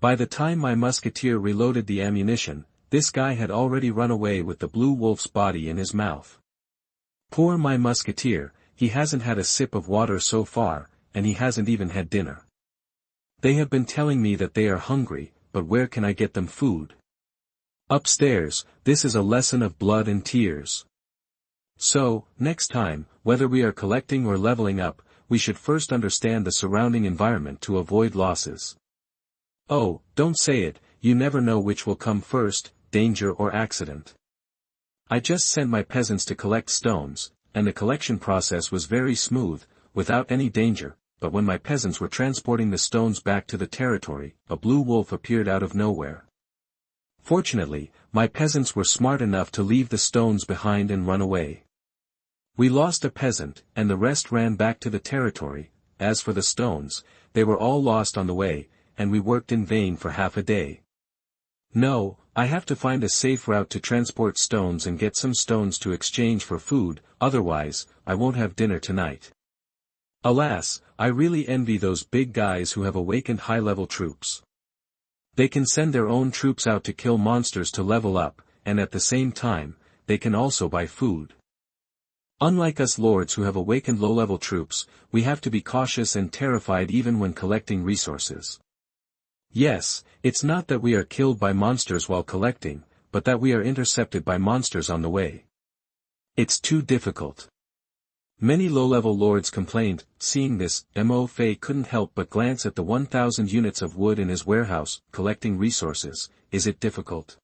By the time my musketeer reloaded the ammunition, this guy had already run away with the blue wolf's body in his mouth. Poor my musketeer, he hasn't had a sip of water so far, and he hasn't even had dinner. They have been telling me that they are hungry, but where can I get them food? Upstairs, this is a lesson of blood and tears. So, next time, whether we are collecting or leveling up, we should first understand the surrounding environment to avoid losses. Oh, don't say it, you never know which will come first, danger or accident. I just sent my peasants to collect stones, and the collection process was very smooth, without any danger, but when my peasants were transporting the stones back to the territory, a blue wolf appeared out of nowhere. Fortunately, my peasants were smart enough to leave the stones behind and run away. We lost a peasant, and the rest ran back to the territory. As for the stones, they were all lost on the way, and we worked in vain for half a day. No, I have to find a safe route to transport stones and get some stones to exchange for food, otherwise, I won't have dinner tonight. Alas, I really envy those big guys who have awakened high-level troops. They can send their own troops out to kill monsters to level up, and at the same time, they can also buy food. Unlike us lords who have awakened low-level troops, we have to be cautious and terrified even when collecting resources. Yes, it's not that we are killed by monsters while collecting, but that we are intercepted by monsters on the way. It's too difficult. Many low-level lords complained. Seeing this, Mtlnovel couldn't help but glance at the 1,000 units of wood in his warehouse. Collecting resources, is it difficult?